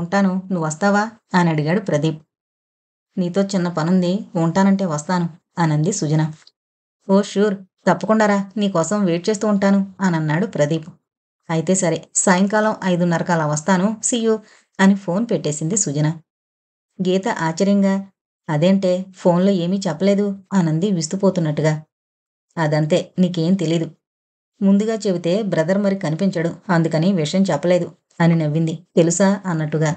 ఉంటాను, నువ్వు వస్తావా అని అడిగాడు ప్రదీప్. నీతో చిన్న పనుంది, ఉంటానంటే వస్తాను అనంది సుజన. ఓ షూర్, తప్పకుండా రా, నీకోసం వెయిట్ చేస్తూ ఉంటాను అని అన్నాడు ప్రదీప్. అయితే సరే, సాయంకాలం 5:30కి అలా వస్తాను, సీయూ అని ఫోన్ పెట్టేసింది సుజన. గీత ఆశ్చర్యంగా, అదేంటే ఫోన్లో ఏమీ చెప్పలేదు అనంది విస్తుపోతున్నట్టుగా. అదంతే, నీకేం తెలీదు. ముందుగా చెబితే బ్రదర్ మరి కనిపించడు, అందుకని విషయం చెప్పలేదు అని నవ్వింది. తెలుసా అన్నట్టుగా.